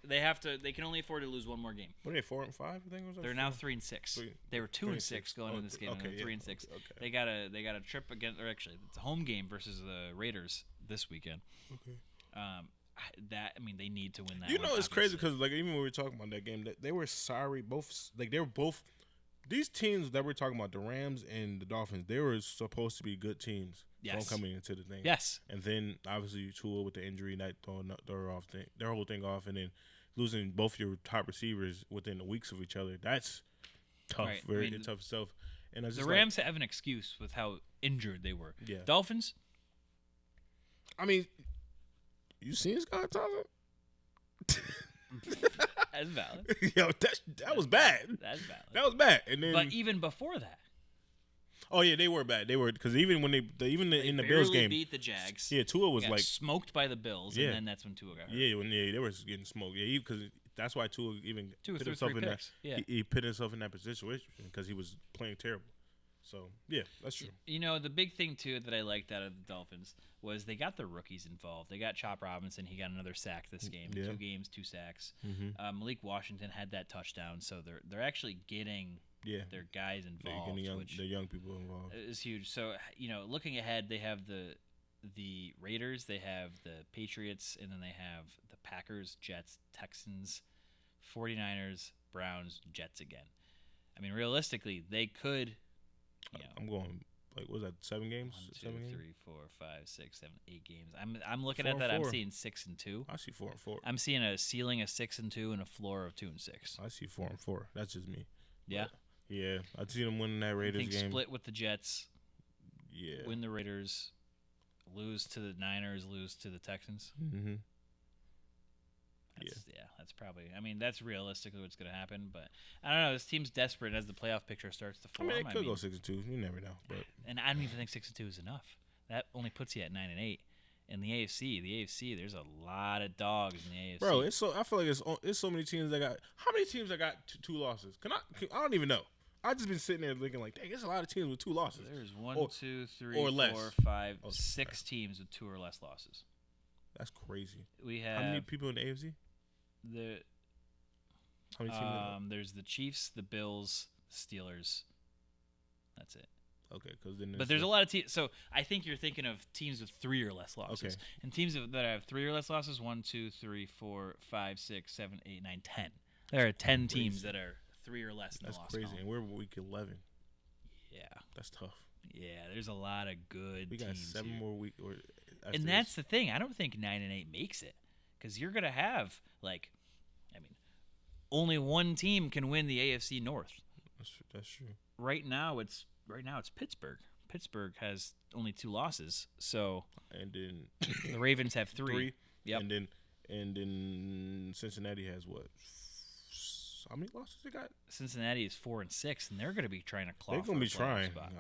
they have to. They can only afford to lose one more game. What are they, 4-5? I think it was. They're now 3-6. They were 2-6 going into this game. Okay, and they're 3-6. Okay. They got a trip against, or actually, it's a home game versus the Raiders this weekend. Okay. They need to win that. You one, know, it's crazy obviously. because like even when we were talking about that game, they were sorry. They were both. These teams that we're talking about, the Rams and the Dolphins, they were supposed to be good teams. Yes. Coming into the thing. Yes. And then obviously Tua with the injury, that throwing their whole thing off, and then losing both your top receivers within the weeks of each other. That's tough, Right. very tough stuff. And it's The just Rams have an excuse with how injured they were. Yeah. Dolphins. I mean, you seen Scott Thompson? That's valid. Yo, that was bad. That's valid. That was bad. And then, But even before that, oh yeah, they were bad. They were because even when they in the they Bills barely game, beat the Jags. yeah, Tua was Got like, smoked by the Bills, Yeah. and then that's when Tua got hurt. they were getting smoked. Yeah, because that's why Tua even Two or put three himself in that. picks. Yeah. He put himself in that position because he was playing terrible. So yeah, that's true. You know, the big thing too that I liked out of the Dolphins was they got the rookies involved. They got Chop Robinson. He got another sack this game. Yeah. 2 games, 2 sacks. Mm-hmm. Malik Washington had that touchdown, so they're actually getting Yeah, their guys involved, which the young people involved. is huge. So looking ahead, they have the Raiders, they have the Patriots, and then they have the Packers, Jets, Texans, 49ers, Browns, Jets again. I mean, realistically, they could. I'm going like what was that 7 games? 1, 2, 7 games? 3, 4, 5, 6, 7, 8 games. I'm looking 4 at that. and I'm 4. seeing 6-2. I see 4-4. I'm seeing a ceiling of 6-2 and a floor of 2-6. I see 4-4. That's just me. Yeah. Yeah, I seen them winning that I Raiders think game. split with the Jets, Yeah. win the Raiders, lose to the Niners, lose to the Texans. Mm-hmm. That's probably. I mean, that's realistically what's going to happen. But I don't know. This team's desperate as the playoff picture starts to I form. mean, they could go 6-2. You never know. But and I don't even think 6-2 is enough. That only puts you at 9-8. In the AFC, there's a lot of dogs in the AFC. bro, I feel like it's so many teams that got. How many teams that got two losses? I don't even know. I just been sitting there thinking like, dang, there's a lot of teams with 2 losses. There's 1, Or- 2, 3, or less. 4, 5, Oh, 6 teams with 2 or less losses. That's crazy. We have How many people in the AFC? the How many teams? there's the Chiefs, the Bills, Steelers. That's it. Okay, because then. But there's a lot of teams. So I think you're thinking of teams with 3 or less losses. Okay. And teams that have 3 or less losses, 1, 2, 3, 4, 5, 6, 7, 8, 9, 10. There are 10 teams Crazy. that are 3 or less in That's the loss crazy, column. and we're week 11. Yeah. That's tough. Yeah, there's a lot of good We got teams 7 here. more weeks. And that's the thing. I don't think 9-8 makes it, because you're gonna have only one team can win the AFC North. That's true. Right now, it's Pittsburgh. Pittsburgh has only 2 losses, so And then the Ravens have 3. Yep. And then Cincinnati has what? How many losses they got? Cincinnati is 4-6, and they're gonna be trying to claw. They're gonna for be a playoff trying. spot.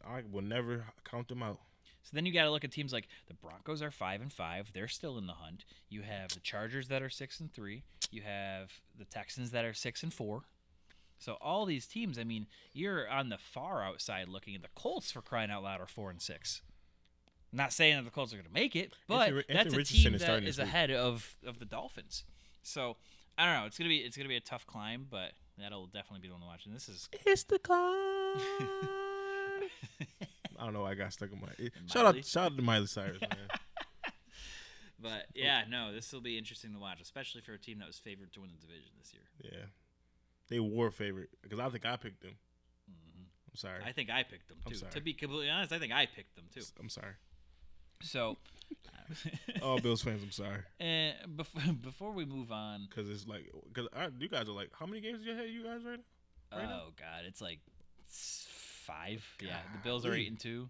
I will never count them out. So then you got to look at teams like the Broncos are 5-5. They're still in the hunt. You have the Chargers that are 6-3. You have the Texans that are 6-4. So all these teams, I mean, you're on the far outside looking at the Colts, for crying out loud, are 4-6. I'm not saying that the Colts are going to make it, but Anthony that's a Richardson team is that starting is this week. ahead of the Dolphins. So I don't know. It's gonna be a tough climb, but that'll definitely be the one to watch. And this is It's the climb. I don't know why I got stuck in my. Miley? Shout out to Miley Cyrus, man. But yeah, no, this will be interesting to watch, especially for a team that was favored to win the division this year. Yeah, they were favorite because I think I picked them. Mm-hmm. I'm sorry. I think I picked them I'm too. sorry. To be completely honest, I think I picked them too. I'm sorry. So, All Bills fans, I'm sorry before we move on, because it's like you guys are like, how many games you guys right now? Right now? oh god, it's like 5. Yeah, the Bills are Golly. 8-2.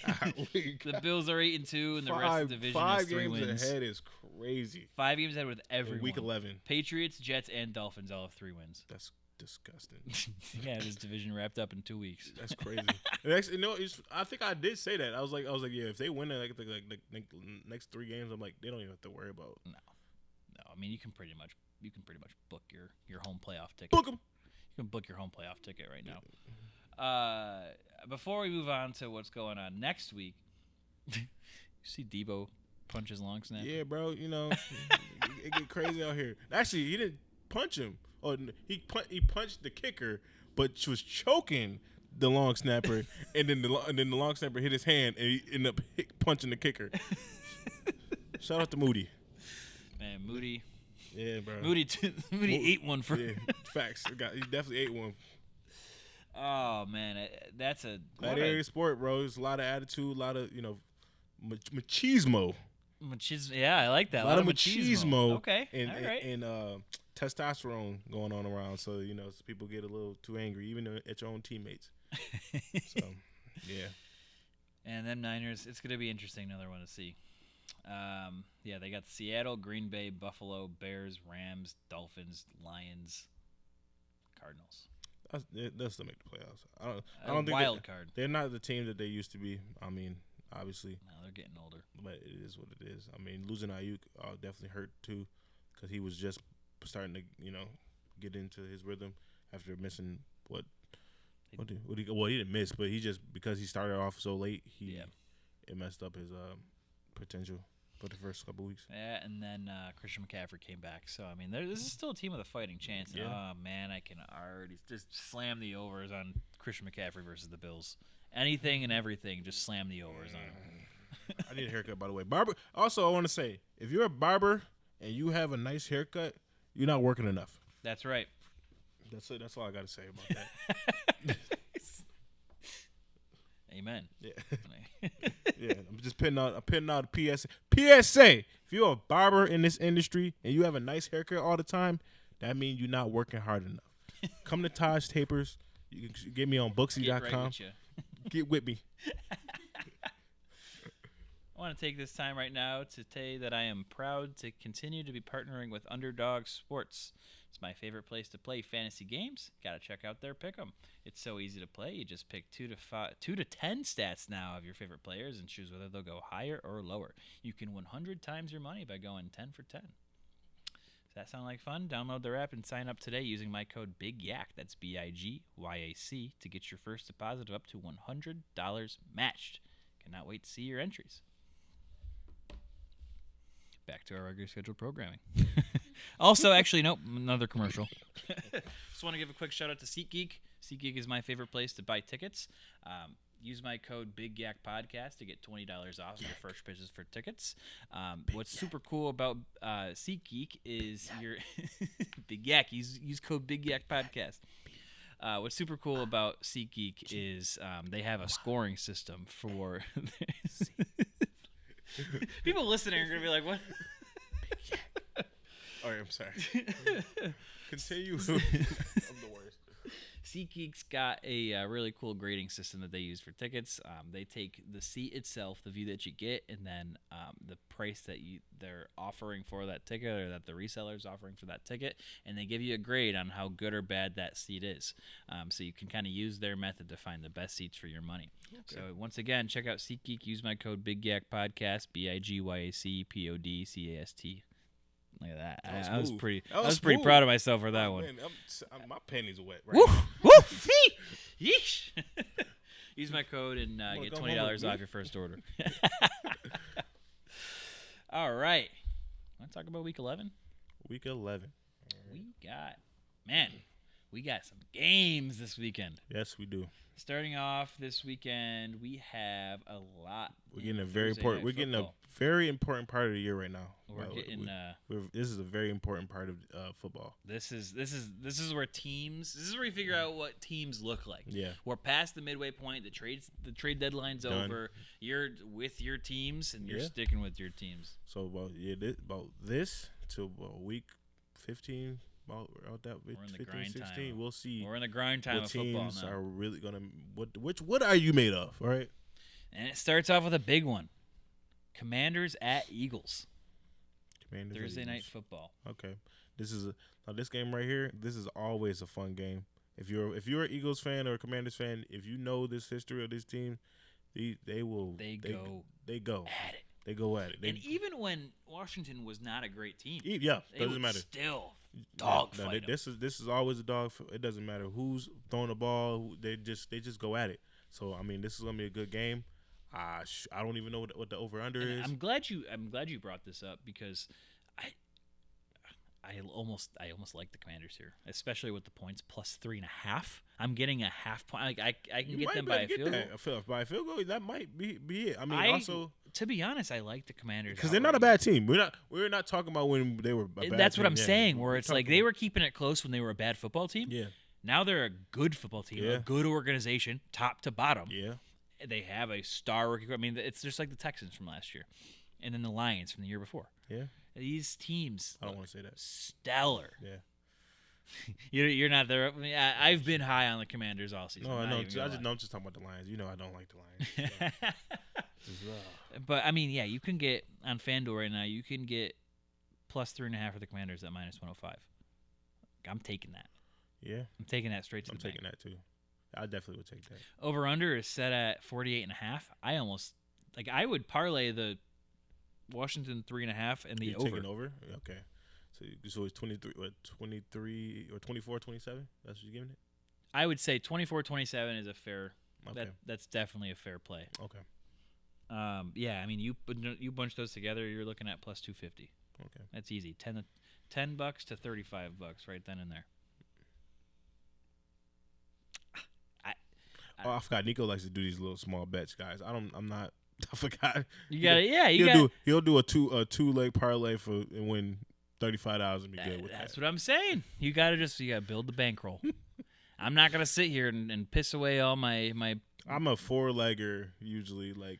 Golly, The Bills are 8-2, and the rest of the division is 5 3 games wins. ahead is crazy. 5 games ahead with In everyone. week 11, Patriots, Jets, and Dolphins all have 3 wins. that's disgusting. Yeah, this division wrapped up in 2 weeks. That's crazy. I think I did say that. I was like, yeah, if they win the next 3 games, I'm like, they don't even have to worry about. No, I mean you can pretty much book your home playoff ticket. Book 'em. You can book your home playoff ticket right now. Before we move on to what's going on next week, you see Debo punch his long snapper? Yeah, bro. You know, it get crazy out here. Actually, he didn't punch him. Oh, he punched the kicker, but was choking the long snapper, and then the long snapper hit his hand, and he ended up punching the kicker. Shout out to Moody. Man, Moody Yeah, bro. Moody ate one for. Yeah, facts. He definitely ate one. Oh man, that's a That area sport, bro. There's a lot of attitude, a lot of machismo. Yeah, I like that. A lot of machismo. Okay, and, all right. and testosterone going on around. So people get a little too angry, even at your own teammates. So, yeah. And them Niners, it's gonna be interesting. Another one to see. Yeah, they got Seattle, Green Bay, Buffalo, Bears, Rams, Dolphins, Lions, Cardinals. They'll still make the playoffs. I don't think wild card. they're not the team that they used to be. I mean, obviously, No, they're getting older. but it is what it is. I mean, losing Ayuk definitely hurt too, because he was just starting to get into his rhythm after missing he didn't miss, but he just, because he started off so late, it messed up his potential for the first couple weeks. Yeah, and then Christian McCaffrey came back. So, I mean, this is still a team with a fighting chance. And, Yeah. oh, man, I can already just slam the overs on Christian McCaffrey versus the Bills. Anything and everything, just slam the overs on. I need a haircut, by the way. Barber. Also, I want to say, if you're a barber and you have a nice haircut, you're not working enough. That's right. That's it. That's all I got to say about that. Amen. Yeah. Yeah, I'm just pinning out a PSA. PSA. If you're a barber in this industry and you have a nice haircut all the time, that means you're not working hard enough. Come to Taj Tapers. You can get me on Get Booksy.com. right with ya. Get with me. I want to take this time right now to say that I am proud to continue to be partnering with Underdog Sports. It's my favorite place to play fantasy games. Gotta check out their pick'em. It's so easy to play. You just pick 2 to 10 stats now of your favorite players and choose whether they'll go higher or lower. You can 100 times your money by going 10 for 10. Does that sound like fun? Download their app and sign up today using my code BIGYAC. That's BIGYAC to get your first deposit of up to $100 matched. Cannot wait to see your entries. Back to our regular scheduled programming. Also, actually, nope, another commercial. Just want to give a quick shout out to SeatGeek. SeatGeek is my favorite place to buy tickets. Use my code BigYakPodcast to get $20 off your first purchase for tickets. What's super cool about SeatGeek is your Big Yak. Use code BigYakPodcast. What's super cool about SeatGeek is they have a scoring system for people listening are gonna be like, "What?" All right, I'm sorry. Continue. I'm the worst. SeatGeek's got a really cool grading system that they use for tickets. They take the seat itself, the view that you get, and then the price that they're offering for that ticket, or that the reseller's offering for that ticket, and they give you a grade on how good or bad that seat is. So you can kind of use their method to find the best seats for your money. Okay. So once again, check out SeatGeek. Use my code BigYakPodcast, BIGYACPODCAST. Look at that. I was pretty proud of myself for that one. Man, my panties are wet right Woo! now. Woo! Yeesh! Use my code and get $20 off your first order. All right. Want to talk about Week 11? Week 11. We got some games this weekend. Yes, we do. Starting off this weekend, we have a lot. We're getting a very important part of the year right now. This is a very important part of football. This is where teams. This is where you figure out what teams look like. Yeah, we're past the midway point. The trade deadline's done. Over. You're with your teams and you're Yeah. sticking with your teams. So about this to about week 15. About that We're in the 15, grind 16, time. we'll see. We're in the grind time what of football teams now. are really gonna what are you made of? All right. And it starts off with a big one. Commanders at Eagles. Commanders Thursday at night Eagles. football. Okay. This game right here. This is always a fun game. If you're an Eagles fan or a Commanders fan, if you know this history of this team, they go They go at it. They go at it. And even when Washington was not a great team, they they doesn't would matter. still dogfight them. This is always a dog. It doesn't matter who's throwing the ball. They just go at it. So I mean, this is gonna be a good game. I don't even know what the over under is. I'm glad you brought this up because I almost like the Commanders here, especially with the points plus 3.5. I'm getting a half point. I can get them by a field goal. By a field goal, that might be it. I mean, also to be honest, I like the Commanders because they're not a bad team. We're not talking about when they were a bad That's team. what I'm saying. Where it's like they were keeping it close when they were a bad football team. Yeah. Now they're a good football team, a good organization, top to bottom. Yeah. They have a star rookie. I mean, it's just like the Texans from last year, and then the Lions from the year before. Yeah. These teams, I don't want to say that. Stellar. Yeah. You're not there. I mean, I've been high on the Commanders all season. No, I know. I'm just talking about the Lions. You know, I don't like the Lions. But I mean, yeah, you can get on FanDuel right now. You can get plus 3.5 for the Commanders at minus 105. I'm taking that. Yeah. I'm taking that straight to the bank. I'm taking that too. I definitely would take that. Over under is set at 48.5. I would parlay the Washington 3.5 and the You're over. Taking over? Okay. So it's 23 or 24, 27? That's what you're giving it? I would say 24-27 is a fair. Okay. That's definitely a fair play. Okay. Yeah, I mean you bunch those together, you're looking at plus 250. Okay. That's easy. $10 to $35 right then and there. I forgot. Nico likes to do these little small bets, guys. I forgot. You got it. Yeah, He'll do a two leg parlay and win $35 and be good with that. That's what I'm saying. You gotta build the bankroll. I'm not gonna sit here and piss away all my. I'm a 4-legger usually, and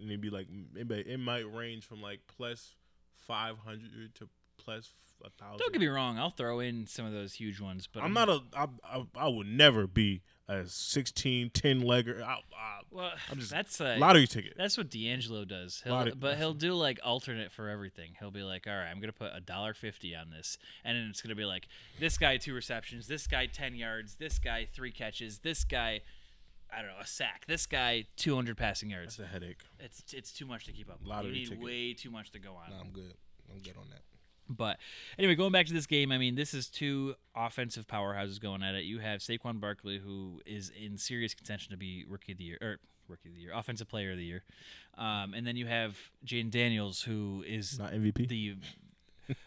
it'd be it might range from plus 500 to plus 1,000. Don't get me wrong. I'll throw in some of those huge ones, but I would never be a 16, 10 legger. Well, I'm just that's lottery ticket. That's what D'Angelo does. Lottery- He'll do like alternate for everything. He'll be like, all right, I'm gonna put $1.50 on this, and then it's gonna be like this guy 2 receptions, this guy 10 yards, this guy 3 catches, this guy, I don't know, a sack, this guy 200 passing yards. That's a headache. It's too much to keep up with. Lottery You need ticket. way too much to go on. No, I'm good. I'm good on that. But anyway, going back to this game, I mean, this is 2 offensive powerhouses going at it. You have Saquon Barkley, who is in serious contention to be offensive player of the year. And then you have Jaden Daniels, who is Not MVP. the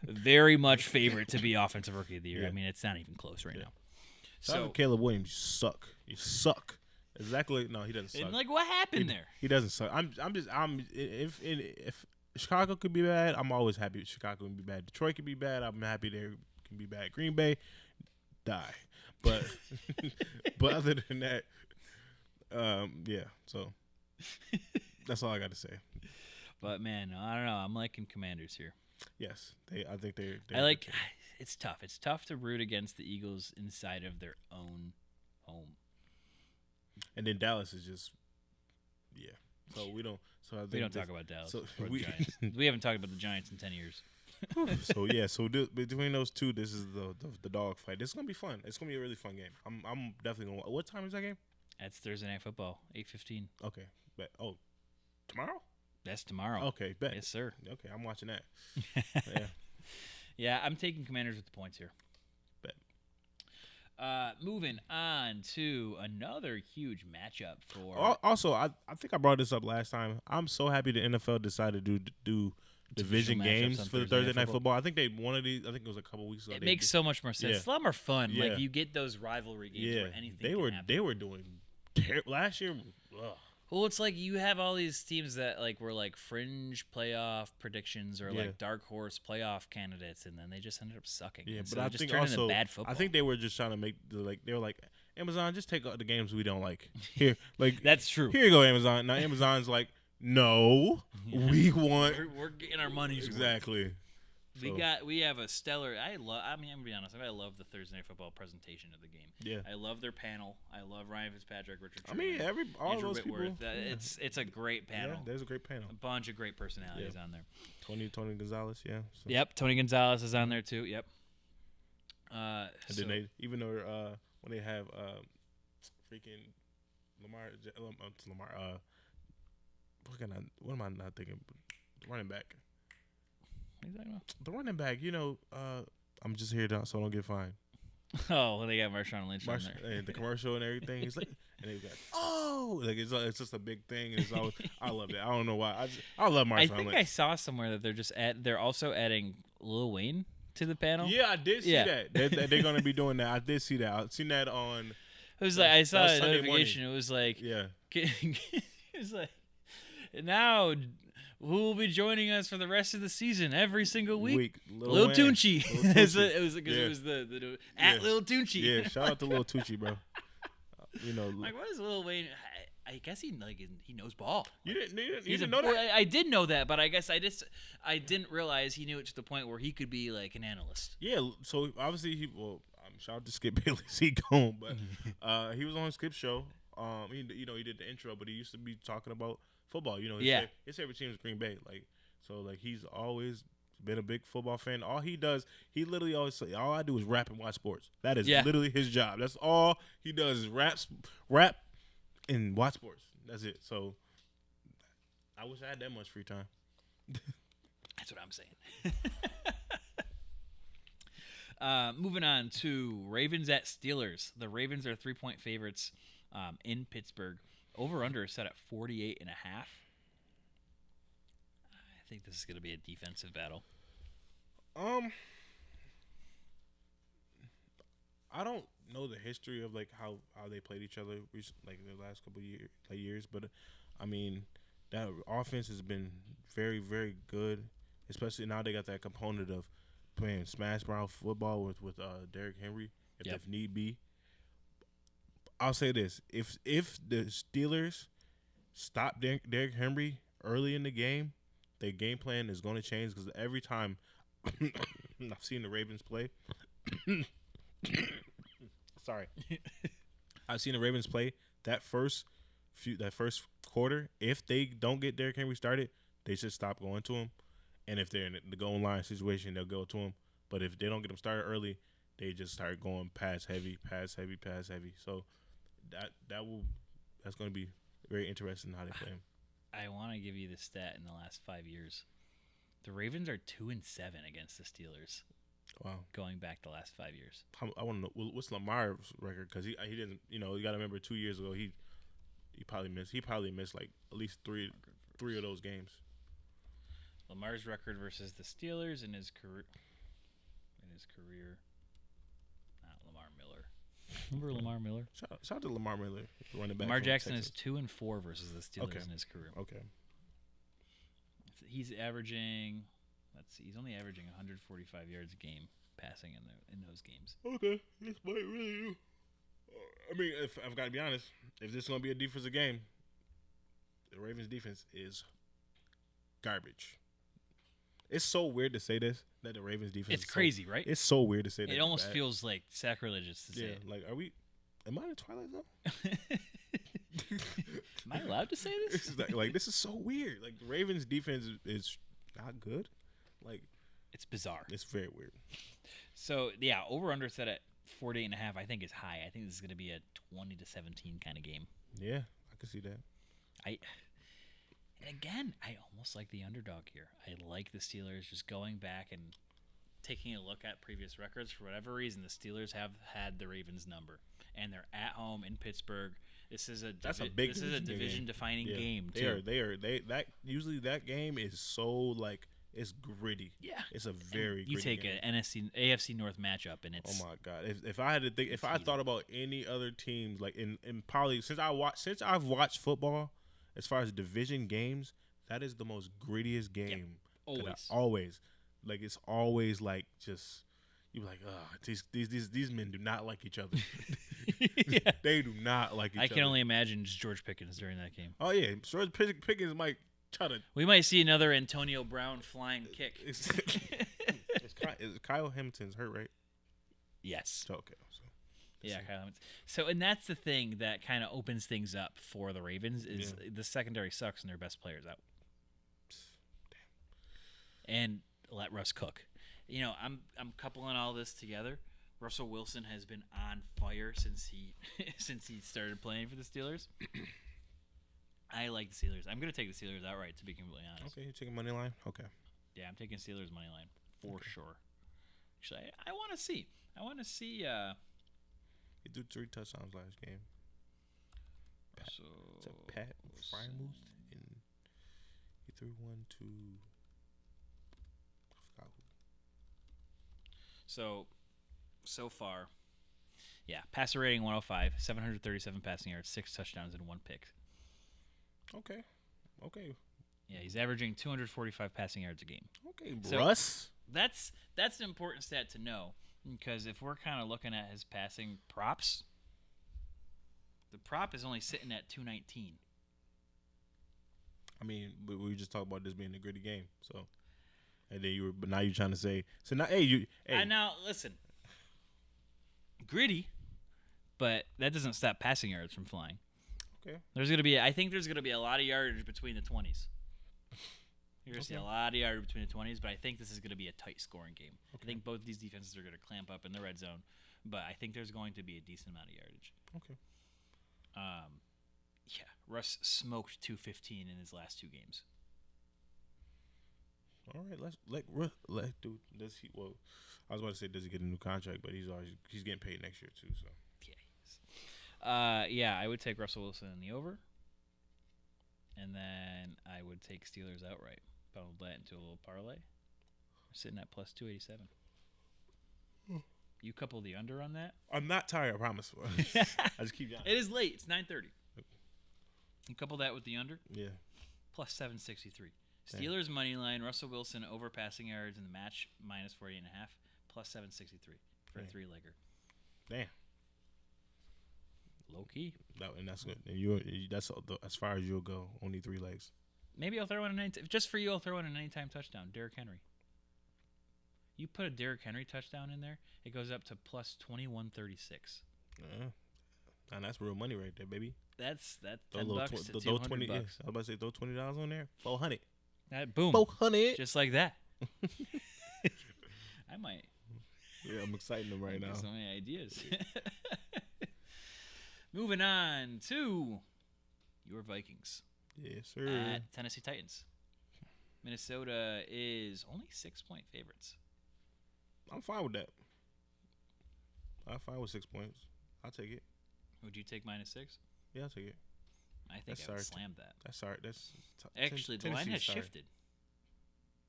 very much favorite to be offensive rookie of the year. Yeah. I mean, it's not even close right now. So So, Caleb Williams, you suck. You suck. Exactly. No, he doesn't suck. and like, what happened there? He doesn't suck. If Chicago could be bad, I'm always happy Chicago can be bad. Detroit can be bad, I'm happy they can be bad. Green Bay, die. But but other than that, yeah. So that's all I got to say. But man, I don't know. I'm liking Commanders here. Yes, I think they're I like. It's tough. It's tough to root against the Eagles inside of their own home. And then Dallas is just yeah. So we don't. So I think We don't talk about Dallas so or the we- Giants. We haven't talked about the Giants in 10 years. So yeah, between those two, this is the dog fight. This is gonna be fun. It's gonna be a really fun game. I'm definitely gonna. What time is that game? That's Thursday Night Football, 8:15. Okay, bet. Oh, tomorrow? That's tomorrow. Okay, bet. Yes, sir. Okay, I'm watching that. Yeah, Yeah, I'm taking Commanders with the points here. bet. Moving on to another huge matchup for. Also, I think I brought this up last time. I'm so happy the NFL decided to do division matchups games on for the Thursday Night Football. I think they wanted these. I think it was a couple weeks ago. It makes so much more sense. Yeah. It's a lot more fun. Yeah. Like you get those rivalry games yeah. where anything. They can were happen. doing last year. Ugh. Well, it's like you have all these teams that like were like fringe playoff predictions or Yeah. like dark horse playoff candidates, and then they just ended up sucking. Yeah, And but so I it just think turned also into bad football. I think they were just trying to make they were like Amazon, just take out the games we don't like. Here, like that's true. here you go, Amazon. Now Amazon's like, no, we want We're getting our money's worth. exactly. So, We have a stellar. I'm gonna be honest. I love the Thursday Night Football presentation of the game. yeah. I love their panel. I love Ryan Fitzpatrick, Richard. I mean, Sherman, all Andrew those people. Whitworth. Yeah. It's a great panel. Yeah, there's a great panel. A bunch of great personalities on there. Tony Gonzalez, yeah. So. Yep, Tony Gonzalez is on there too. Yep. And So- then they even though when they have freaking Lamar, what am I not thinking? Running back. what are you talking about? The running back, I'm just here so I don't get fined. Oh, they got Marshawn Lynch on there. And the commercial and everything. He's like, and they got it's just a big thing. And it's always, I love that. I don't know why. I love Marshawn I think Lynch. I saw somewhere that they're also adding Lil Wayne to the panel. Yeah, I did see Yeah. that. They're gonna be doing that. I did see that. I've seen that on. It was like I saw was a Sunday notification. It was like Yeah. it was like now who will be joining us for the rest of the season every single week? Lil Wayne. Tunechi. Lil That's Tunechi. what it was because Yeah. it was the at Yeah. Lil Tunechi. Yeah, shout out to Lil Tucci, bro. Like what is Lil Wayne? I guess he knows ball. You didn't He's know that? I did know that, but I guess I didn't realize he knew it to the point where he could be like an analyst. Yeah, so obviously shout out to Skip Bayless, he gone, but he was on Skip's show. He did the intro, but he used to be talking about football. His favorite team is Green Bay. He's always been a big football fan. All he does, he literally always say, all I do is rap and watch sports. That is literally his job. That's all he does is rap and watch sports. That's it. So I wish I had that much free time. That's what I'm saying. Moving on to Ravens at Steelers. The Ravens are 3-point favorites in Pittsburgh. Over-under is set at 48.5. I think this is going to be a defensive battle. I don't know the history of how they played each other the last couple years, but I mean that offense has been very, very good. Especially now they got that component of playing smash mouth football with Derrick Henry if need be. I'll say this: if the Steelers stop Derrick Henry early in the game, their game plan is going to change because every time I've seen the Ravens play. Sorry. I've seen the Ravens play that first quarter. If they don't get Derrick Henry started, they should stop going to him. And if they're in the goal line situation, they'll go to him. But if they don't get him started early, they just start going pass heavy. So that's going to be very interesting how they play him. I want to give you the stat in the last 5 years. The Ravens are 2-7 against the Steelers. Wow. Going back the last 5 years. I want to know what's Lamar's record, because he didn't, you got to remember 2 years ago he probably missed like at least three of those games. Lamar's record versus the Steelers in his career. Not Lamar Miller. Remember Lamar Miller? Shout out to Lamar Miller, running back. Lamar from Jackson Texas. is 2-4 versus the Steelers in his career. Okay. He's averaging. Let's see. He's only averaging 145 yards a game passing in those games. Okay, this might really. I mean, if I've got to be honest, if this is gonna be a defensive game, the Ravens' defense is garbage. It's so weird to say this, that the Ravens' defense. It's is crazy, right? It's so weird to say that. It almost bad. feels like sacrilegious to say it. Like, am I in the Twilight Zone? Am I allowed to say this? This is like this is so weird. Like, the Ravens' defense is not good. Like, It's bizarre. it's very weird. So yeah, over under set at 48.5. I think is high. I think this is going to be a 20-17 kind of game. Yeah, I can see that. And again, I almost like the underdog here. I like the Steelers just going back and taking a look at previous records. For whatever reason, the Steelers have had the Ravens number, and they're at home in Pittsburgh. This is a division defining game too. Usually that game is so, like, it's gritty. Yeah, It's a very you gritty take game. an AFC North matchup, and it's Oh my god! If I had to think, if I thought about any other teams, like in probably since I've watched football, as far as division games, that is the most grittiest game. Always, like, it's always like, just, you're like, these men do not like each other. Yeah. They do not like each other. I can only imagine just George Pickens during that game. Oh yeah, George Pickens might try to. We might see another Antonio Brown flying kick. Is Kyle Hamilton's hurt, right? Yes. Okay. So. Yeah, Kyle Hamilton. So, and that's the thing that kind of opens things up for the Ravens is the secondary sucks and their best players out. And let Russ cook. I'm coupling all this together. Russell Wilson has been on fire since he started playing for the Steelers. I like the Steelers. I'm going to take the Steelers outright, to be completely honest. Okay, you're taking money line. Okay. Yeah, I'm taking Steelers money line for sure. Actually, I want to see. He threw 3 touchdowns last game. So It's a Pat Frymuth, and he threw one to. I forgot who. So far, yeah, passer rating 105, 737 passing yards, 6 touchdowns, and 1 pick. Okay. Yeah, he's averaging 245 passing yards a game. Okay, So- Russ. That's an important stat to know, because if we're kind of looking at his passing props, the prop is only sitting at 219. I mean, we just talked about this being a gritty game, so. And then but now you're trying to say, so now, hey. Now listen, gritty, but that doesn't stop passing yards from flying. Okay. I think there's gonna be a lot of yardage between the 20s. You're gonna see a lot of yardage between the 20s, but I think this is gonna be a tight scoring game. I think both these defenses are gonna clamp up in the red zone, but I think there's going to be a decent amount of yardage. Okay. Yeah, Russ smoked 215 in his last 2 games. All right, let dude. Does he? Well, I was about to say, does he get a new contract? But he's getting paid next year too. So Yeah, I would take Russell Wilson in the over, and then I would take Steelers outright. Bundle that into a little parlay. We're sitting at plus 287. You couple the under on that. I'm not tired. I promise. I just keep. It is late. It's 9:30. You couple that with the under, Yeah. plus 763. Steelers money line. Russell Wilson over passing yards in the match minus 48.5, plus 763 for a 3-legger. Damn. Low key. That's good. And that's as far as you'll go. Only 3 legs. Maybe I'll throw in just for you. I'll throw in an anytime touchdown. Derrick Henry. You put a Derrick Henry touchdown in there, it goes up to plus 2136. And that's real money right there, baby. That's Throw a $10 little to throw 200 20. Yeah, I bucks. was about to say throw $20 on there. 400. Boom. 400. Just like that. I might Yeah, I'm exciting them right get now. so many ideas. Moving on to your Vikings Yes, sir. at Tennessee Titans. Minnesota is only 6-point favorites. I'm fine with that. I'm fine with 6 points. I'll take it. Would you take -6? Yeah, I'll take it. I think That's I would sorry. slam that. That's sorry. That's Actually, the line Tennessee's has sorry. shifted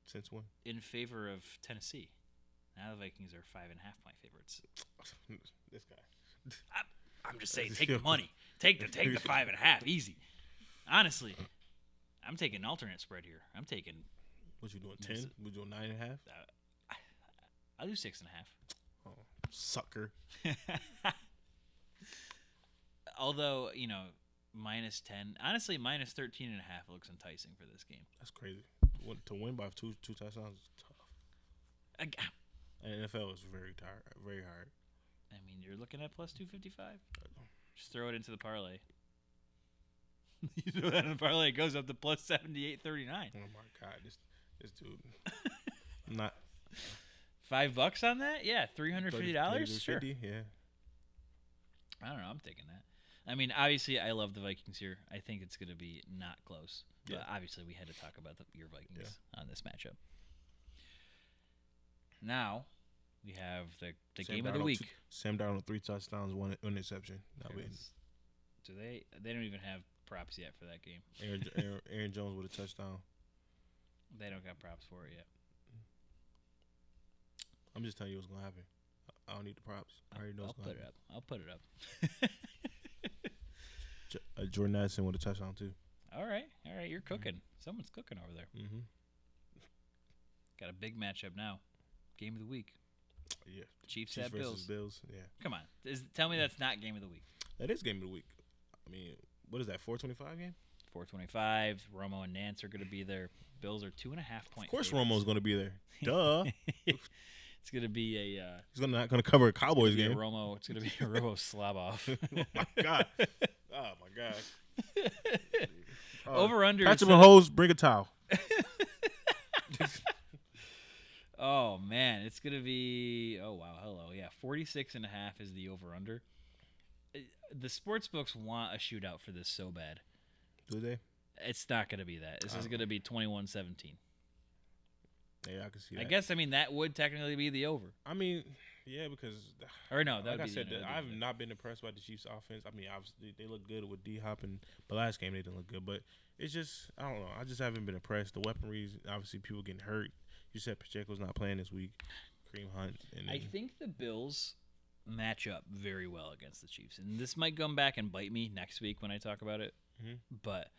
Since when? in favor of Tennessee. Now the Vikings are 5.5-point favorites. This guy. I'm just saying, take the money. Take the 5.5. Easy. Honestly, I'm taking an alternate spread here. I'm taking. What you doing? 10? We doing 9.5? I'll do 6.5. Oh, sucker. Although, -10. Honestly, -13.5 looks enticing for this game. That's crazy. To win by two touchdowns is tough. I And NFL is very hard. mean, you're looking at plus 255. Just throw it into the parlay. You throw that in the parlay, it goes up to plus 78.39. Oh my God, this dude. I'm not. $5 on that? Yeah, $350. Sure. 50, yeah. I don't know. I'm taking that. I mean, obviously, I love the Vikings here. I think it's going to be not close. But Yeah. obviously, we had to talk about your Vikings on this matchup. Now, we have the Sam game of the Darnold, week. Sam Darnold, 3 touchdowns, 1 interception. That'll be Do they? They don't even have props yet for that game. Aaron Jones with a touchdown. They don't got props for it yet. I'm just telling you what's gonna happen. I don't need the props. I already know I'll what's gonna put it happen. up. I'll put it up. Jordan Addison with a touchdown too. All right. You're cooking. Someone's cooking over there. Mm-hmm. Got a big matchup now. Game of the week. Yeah. Chiefs Chiefs at versus Bills. Bills. Yeah. Come on. Tell me that's not game of the week. That is game of the week. I mean, what is that? 425 game? 425. Romo and Nance are going to be there. Bills are 2.5-point. Of course, favorites. Romo's gonna be there. Duh. It's going to be a. He's not gonna cover a Cowboys It's game. Romo. It's going to be a Romo slob off. Oh my God. Oh my God. Over under. Patrick Mahomes, bring a towel. Oh man, it's gonna be. Oh wow, hello, yeah, 46.5 is the over under. The sports books want a shootout for this so bad. Do they? It's not gonna be that. This is gonna be 21-17. Yeah, I can see that. I guess. I mean, that would technically be the over. I mean, yeah, because Or no, that like would I be said, the under. I've not been impressed by the Chiefs' offense. I mean, obviously they look good with D Hop, but last game they didn't look good. But it's just, I don't know. I just haven't been impressed. The weaponry, obviously, people getting hurt. You said Pacheco's not playing this week. Kareem Hunt. And then, I think the Bills match up very well against the Chiefs, and this might come back and bite me next week when I talk about it. Mhm. But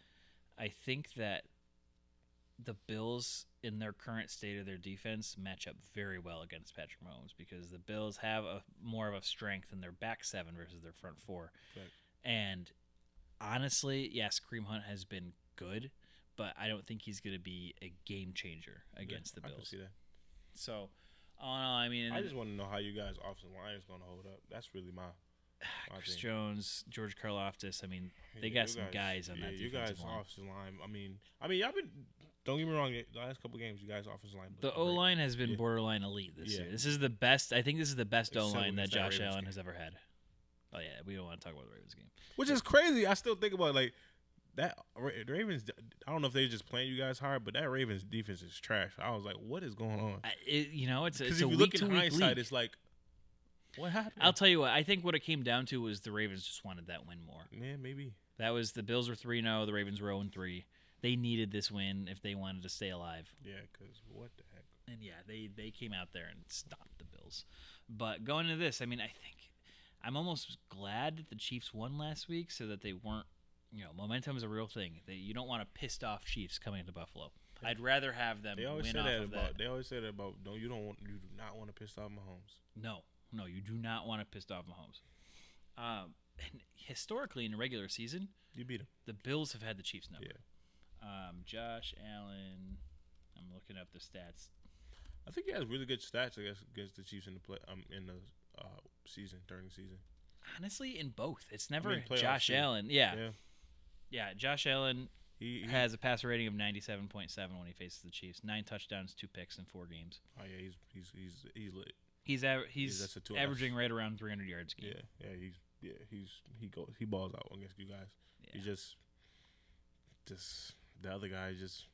I think that the Bills, in their current state of their defense, match up very well against Patrick Mahomes because the Bills have more of a strength in their back seven versus their front four. Right. And honestly, yes, Kareem Hunt has been good, but I don't think he's going to be a game changer against the I can Bills. see that. So, I mean, I just want to know how you guys' offensive line is going to hold up. That's really my Chris thing. Jones, George Karlaftis. I mean, they Yeah, got you some guys on that you defensive guys' line. offensive line. I mean, y'all been. Don't get me wrong. The last couple games, you guys' offensive line. The looked O great. line has been Yeah. borderline elite this Yeah. year. This is the best. I think this is the best O Except line that against that Josh Ravens Allen game. has ever had. Oh yeah, we don't want to talk about the Ravens game. Which is crazy. I still think about like that. The Ravens. I don't know if they're just playing you guys hard, but that Ravens defense is trash. I was like, what is going on? It's Because a if you week look to in week hindsight, league. it's like, what happened? I'll tell you what. I think what it came down to was the Ravens just wanted that win more. Yeah, maybe. That was the Bills were 3-0. The Ravens were 0-3. They needed this win if they wanted to stay alive. Yeah, because what the heck? And yeah, they came out there and stopped the Bills. But going into this, I mean, I think I'm almost glad that the Chiefs won last week so that they weren't, momentum is a real thing. You don't want a pissed off Chiefs coming into Buffalo. I'd rather have them They always win say off that of about. that. They always say that about. You do not want to piss off Mahomes. No, you do not want to piss off Mahomes. And historically, in a regular season, You beat him. the Bills have had the Chiefs number. Yeah. Josh Allen, I'm looking up the stats. I think he has really good stats against the Chiefs in the season during the season. Honestly, in both. It's never playoffs, Josh too. Allen. Yeah. Josh Allen He has a passer rating of 97.7 when he faces the Chiefs. 9 touchdowns, 2 picks in 4 games. Oh yeah, he's lit. He's that's a 2 averaging right around 300 yards a game. He balls out against you guys. Yeah. He just the other guy just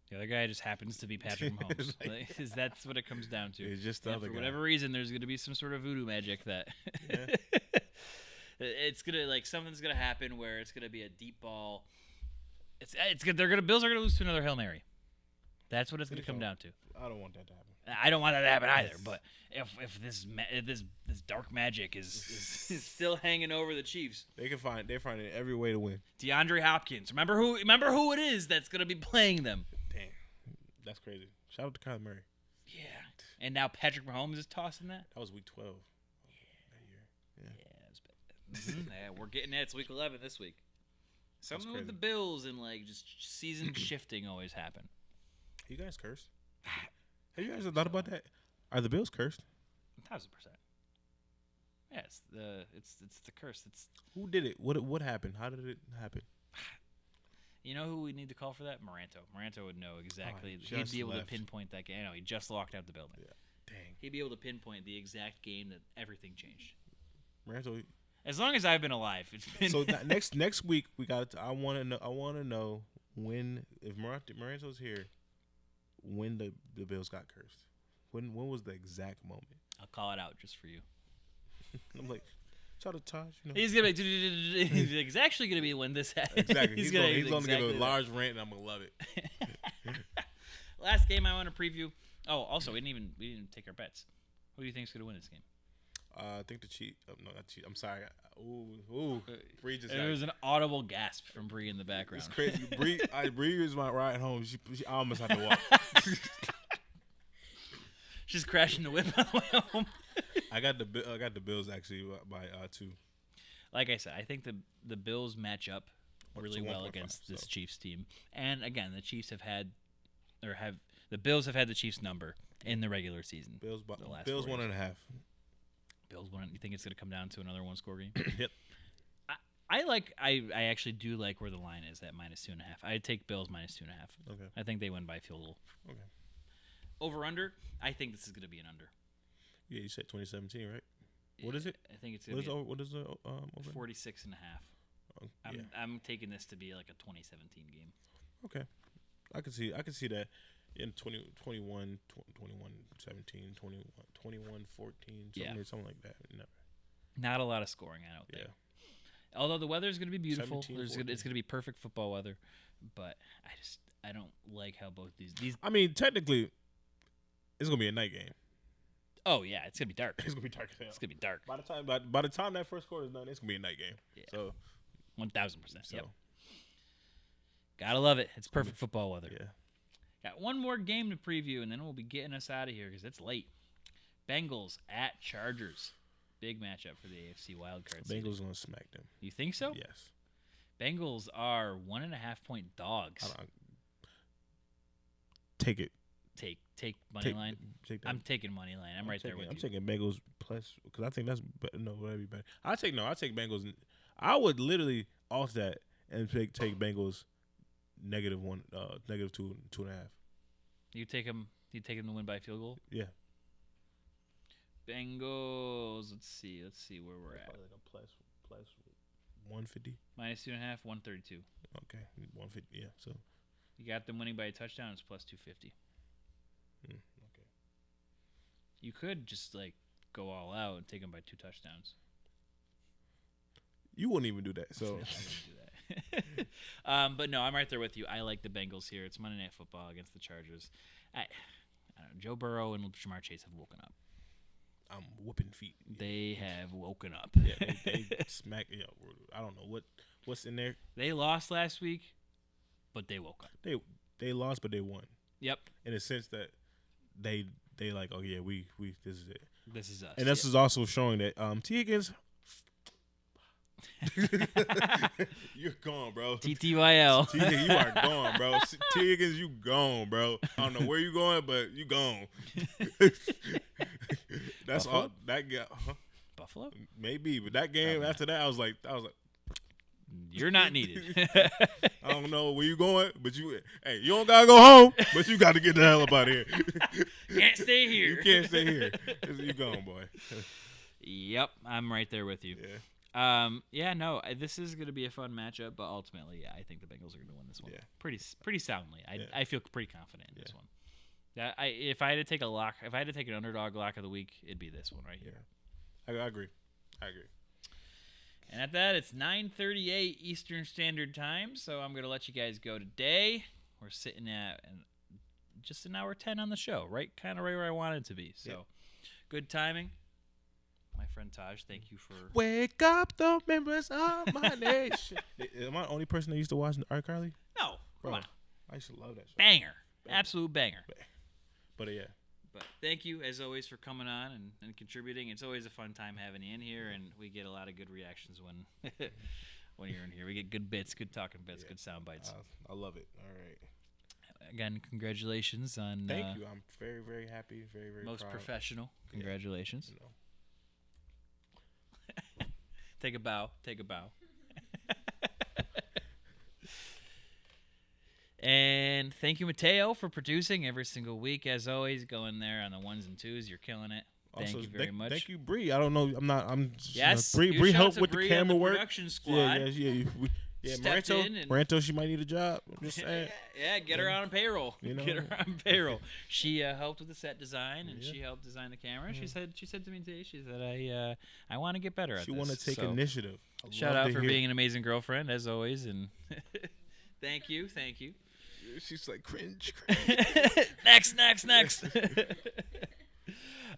The other guy just happens to be Patrick Mahomes. Like- Like, that's what it comes down to. it's just the And other for guy. whatever reason, there's going to be some sort of voodoo magic that Yeah. it's gonna something's gonna happen where it's gonna be a deep ball. It's good. Bills are gonna lose to another Hail Mary. That's what it's gonna come down to. I don't want that to happen. I don't want that to happen either. But if this dark magic is still hanging over the Chiefs, They're finding every way to win. DeAndre Hopkins. Remember who it is that's gonna be playing them. Dang, that's crazy. Shout out to Kyler Murray. Yeah. And now Patrick Mahomes is tossing that. That was week 12 that year. Yeah, it's bad. Yeah, we're getting that. It's week 11 this week. Something with crazy. the Bills and like just season shifting always happen. You guys cursed? Have you guys thought about that? Are the Bills cursed? 1,000%. Yeah, it's the curse. It's Who did it? What happened? How did it happen? you know who we need to call for that? Moranto. Moranto would know exactly. he He'd just be able left. to pinpoint that game. I know he just locked out the building. Yeah. Dang. He'd be able to pinpoint the exact game that everything changed. Rancho. As long as I've been alive, it's been. So next week we got. I want to know when if Moranto's here, when the Bills got cursed. When was the exact moment? I'll call it out just for you. I'm like, shout out to Taj. You know. He's gonna be. He's like, it's actually gonna be when this happens. Exactly. He's gonna give exactly a that. large rant, and I'm gonna love it. Last game I want to preview. Oh, also we didn't take our bets. Who do you think is gonna win this game? I think the Chiefs. No, not Chiefs. I'm sorry. Ooh. Bree just. There was an audible gasp from Bree in the background. It's crazy. Bree is my ride home. She I almost had to walk. She's crashing the whip on the way home. I got the Bills actually by 2. Like I said, I think the Bills match up really So well 1.5, against this so. Chiefs team. And again, the Chiefs the Bills have had the Chiefs number in the regular season. Bills The last 1.5. Bills won. You think it's going to come down to another one-score game? Yep. I actually do like where the line is at -2.5. I'd take Bills -2.5. Okay. I think they win by field goal. Okay. Over under, I think this is going to be an under. Yeah, you said 2017, right? What is it? I think it's going to be What is the over? 46.5. Yeah. I'm taking this to be like a 2017 game. Okay. I can see that in 21 17, 21 14, something like that. No. Not a lot of scoring, I don't think. Yeah. Although the weather is going to be beautiful, 17, it's 14. going to be perfect football weather, but I don't like how both these. I mean, technically, it's gonna be a night game. Oh yeah, it's going to be dark. It's gonna be dark as hell. It's going to be dark. By the time that first quarter is done, it's gonna be a night game. Yeah. So 1,000%. Yep. Gotta love it. It's perfect football weather. yeah. Got one more game to preview, and then we'll be getting us out of here because it's late. Bengals at Chargers. Big matchup for the AFC wildcard. Bengals gonna smack them. You think so? Yes. Bengals are 1.5-point dogs. Take it. Take money line. Take that. I'm taking mony line. I'm right there with I'm you. taking Bengals plus because I think that's that'd be better. I take Bengals. I would literally alter that and take Bengals -1, -2.5. You take them to win by field goal. Yeah. Bengals. Let's see where we're at. Probably like a plus 150. -2.5, 132. Okay, 150. Yeah. So. You got them winning by a touchdown. It's plus 250. Okay. You could just like go all out and take them by 2 touchdowns. You wouldn't even do that. So. I wouldn't do that. But no, I'm right there with you. I like the Bengals here. It's Monday Night Football against the Chargers. I don't know. Joe Burrow and Jamar Chase have woken up. I'm whooping feet. They have woken up. Yeah, they smack. Yeah, I don't know what's in there. They lost last week, but they woke up. They lost, but they won. Yep. In a sense that they like, oh yeah, we this is it. This is us. And this is also showing that T. Higgins You're gone, bro. TTYL. T, you are gone, bro. T Higgins, you gone, bro. I don't know where you going, but you gone. That's Buffalo? all. That guy, Buffalo? maybe, but that game after that, I was like, You're not needed. I don't know where you going, but you don't gotta go home, but you got to get the hell up out of here. Can't stay here. You can't stay here. You gone, boy. Yep, I'm right there with you. Yeah. No, this is going to be a fun matchup, but ultimately, I think the Bengals are going to win this one. Yeah. Pretty soundly. I feel pretty confident in this one. If I had to take an underdog lock of the week, it'd be this one right here. I agree. And at that, it's 9:38 Eastern Standard Time, so I'm going to let you guys go today. We're sitting at just an hour 10 on the show, right where I wanted it to be. So, good timing. My friend Taj, thank you for... Wake up the members of my nation. Am I the only person that used to watch iCarly? No, Bro, come on. I used to love that show. Banger. Absolute banger. But yeah. But thank you, as always, for coming on and contributing. It's always a fun time having you in here, and we get a lot of good reactions when when you're in here. We get good bits, good talking bits, good sound bites. I love it. All right. Again, congratulations on... Thank you. I'm very, very happy. Very, very most proud. professional. Congratulations. You know. Take a bow. Take a bow. And thank you, Mateo, for producing every single week. As always, going there on the ones and twos. You're killing it. Thank you very much. Thank you, Bree. I don't know. I'm just, Yes. Bree helped with the camera work. Production squad. Yeah. Stepped in and- Maranto, she might need a job. I'm just saying. Yeah, get her on payroll. You know? Get her on payroll. She helped with the set design and she helped design the camera. She said to me today, she said I want to get better at She this. want to take initiative. I Shout love out to for hear being an amazing girlfriend as always, and thank you. She's like cringe. Next.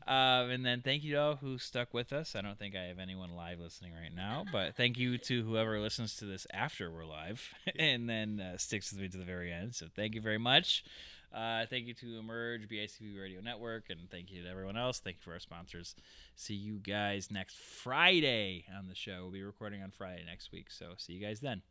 And then thank you to all who stuck with us. I don't think I have anyone live listening right now, but thank you to whoever listens to this after we're live and then sticks with me to the very end. So thank you very much. Thank you to Emerge, BICB Radio Network, and thank you to everyone else. Thank you for our sponsors. See you guys next Friday on the show. We'll be recording on Friday next week, so see you guys then.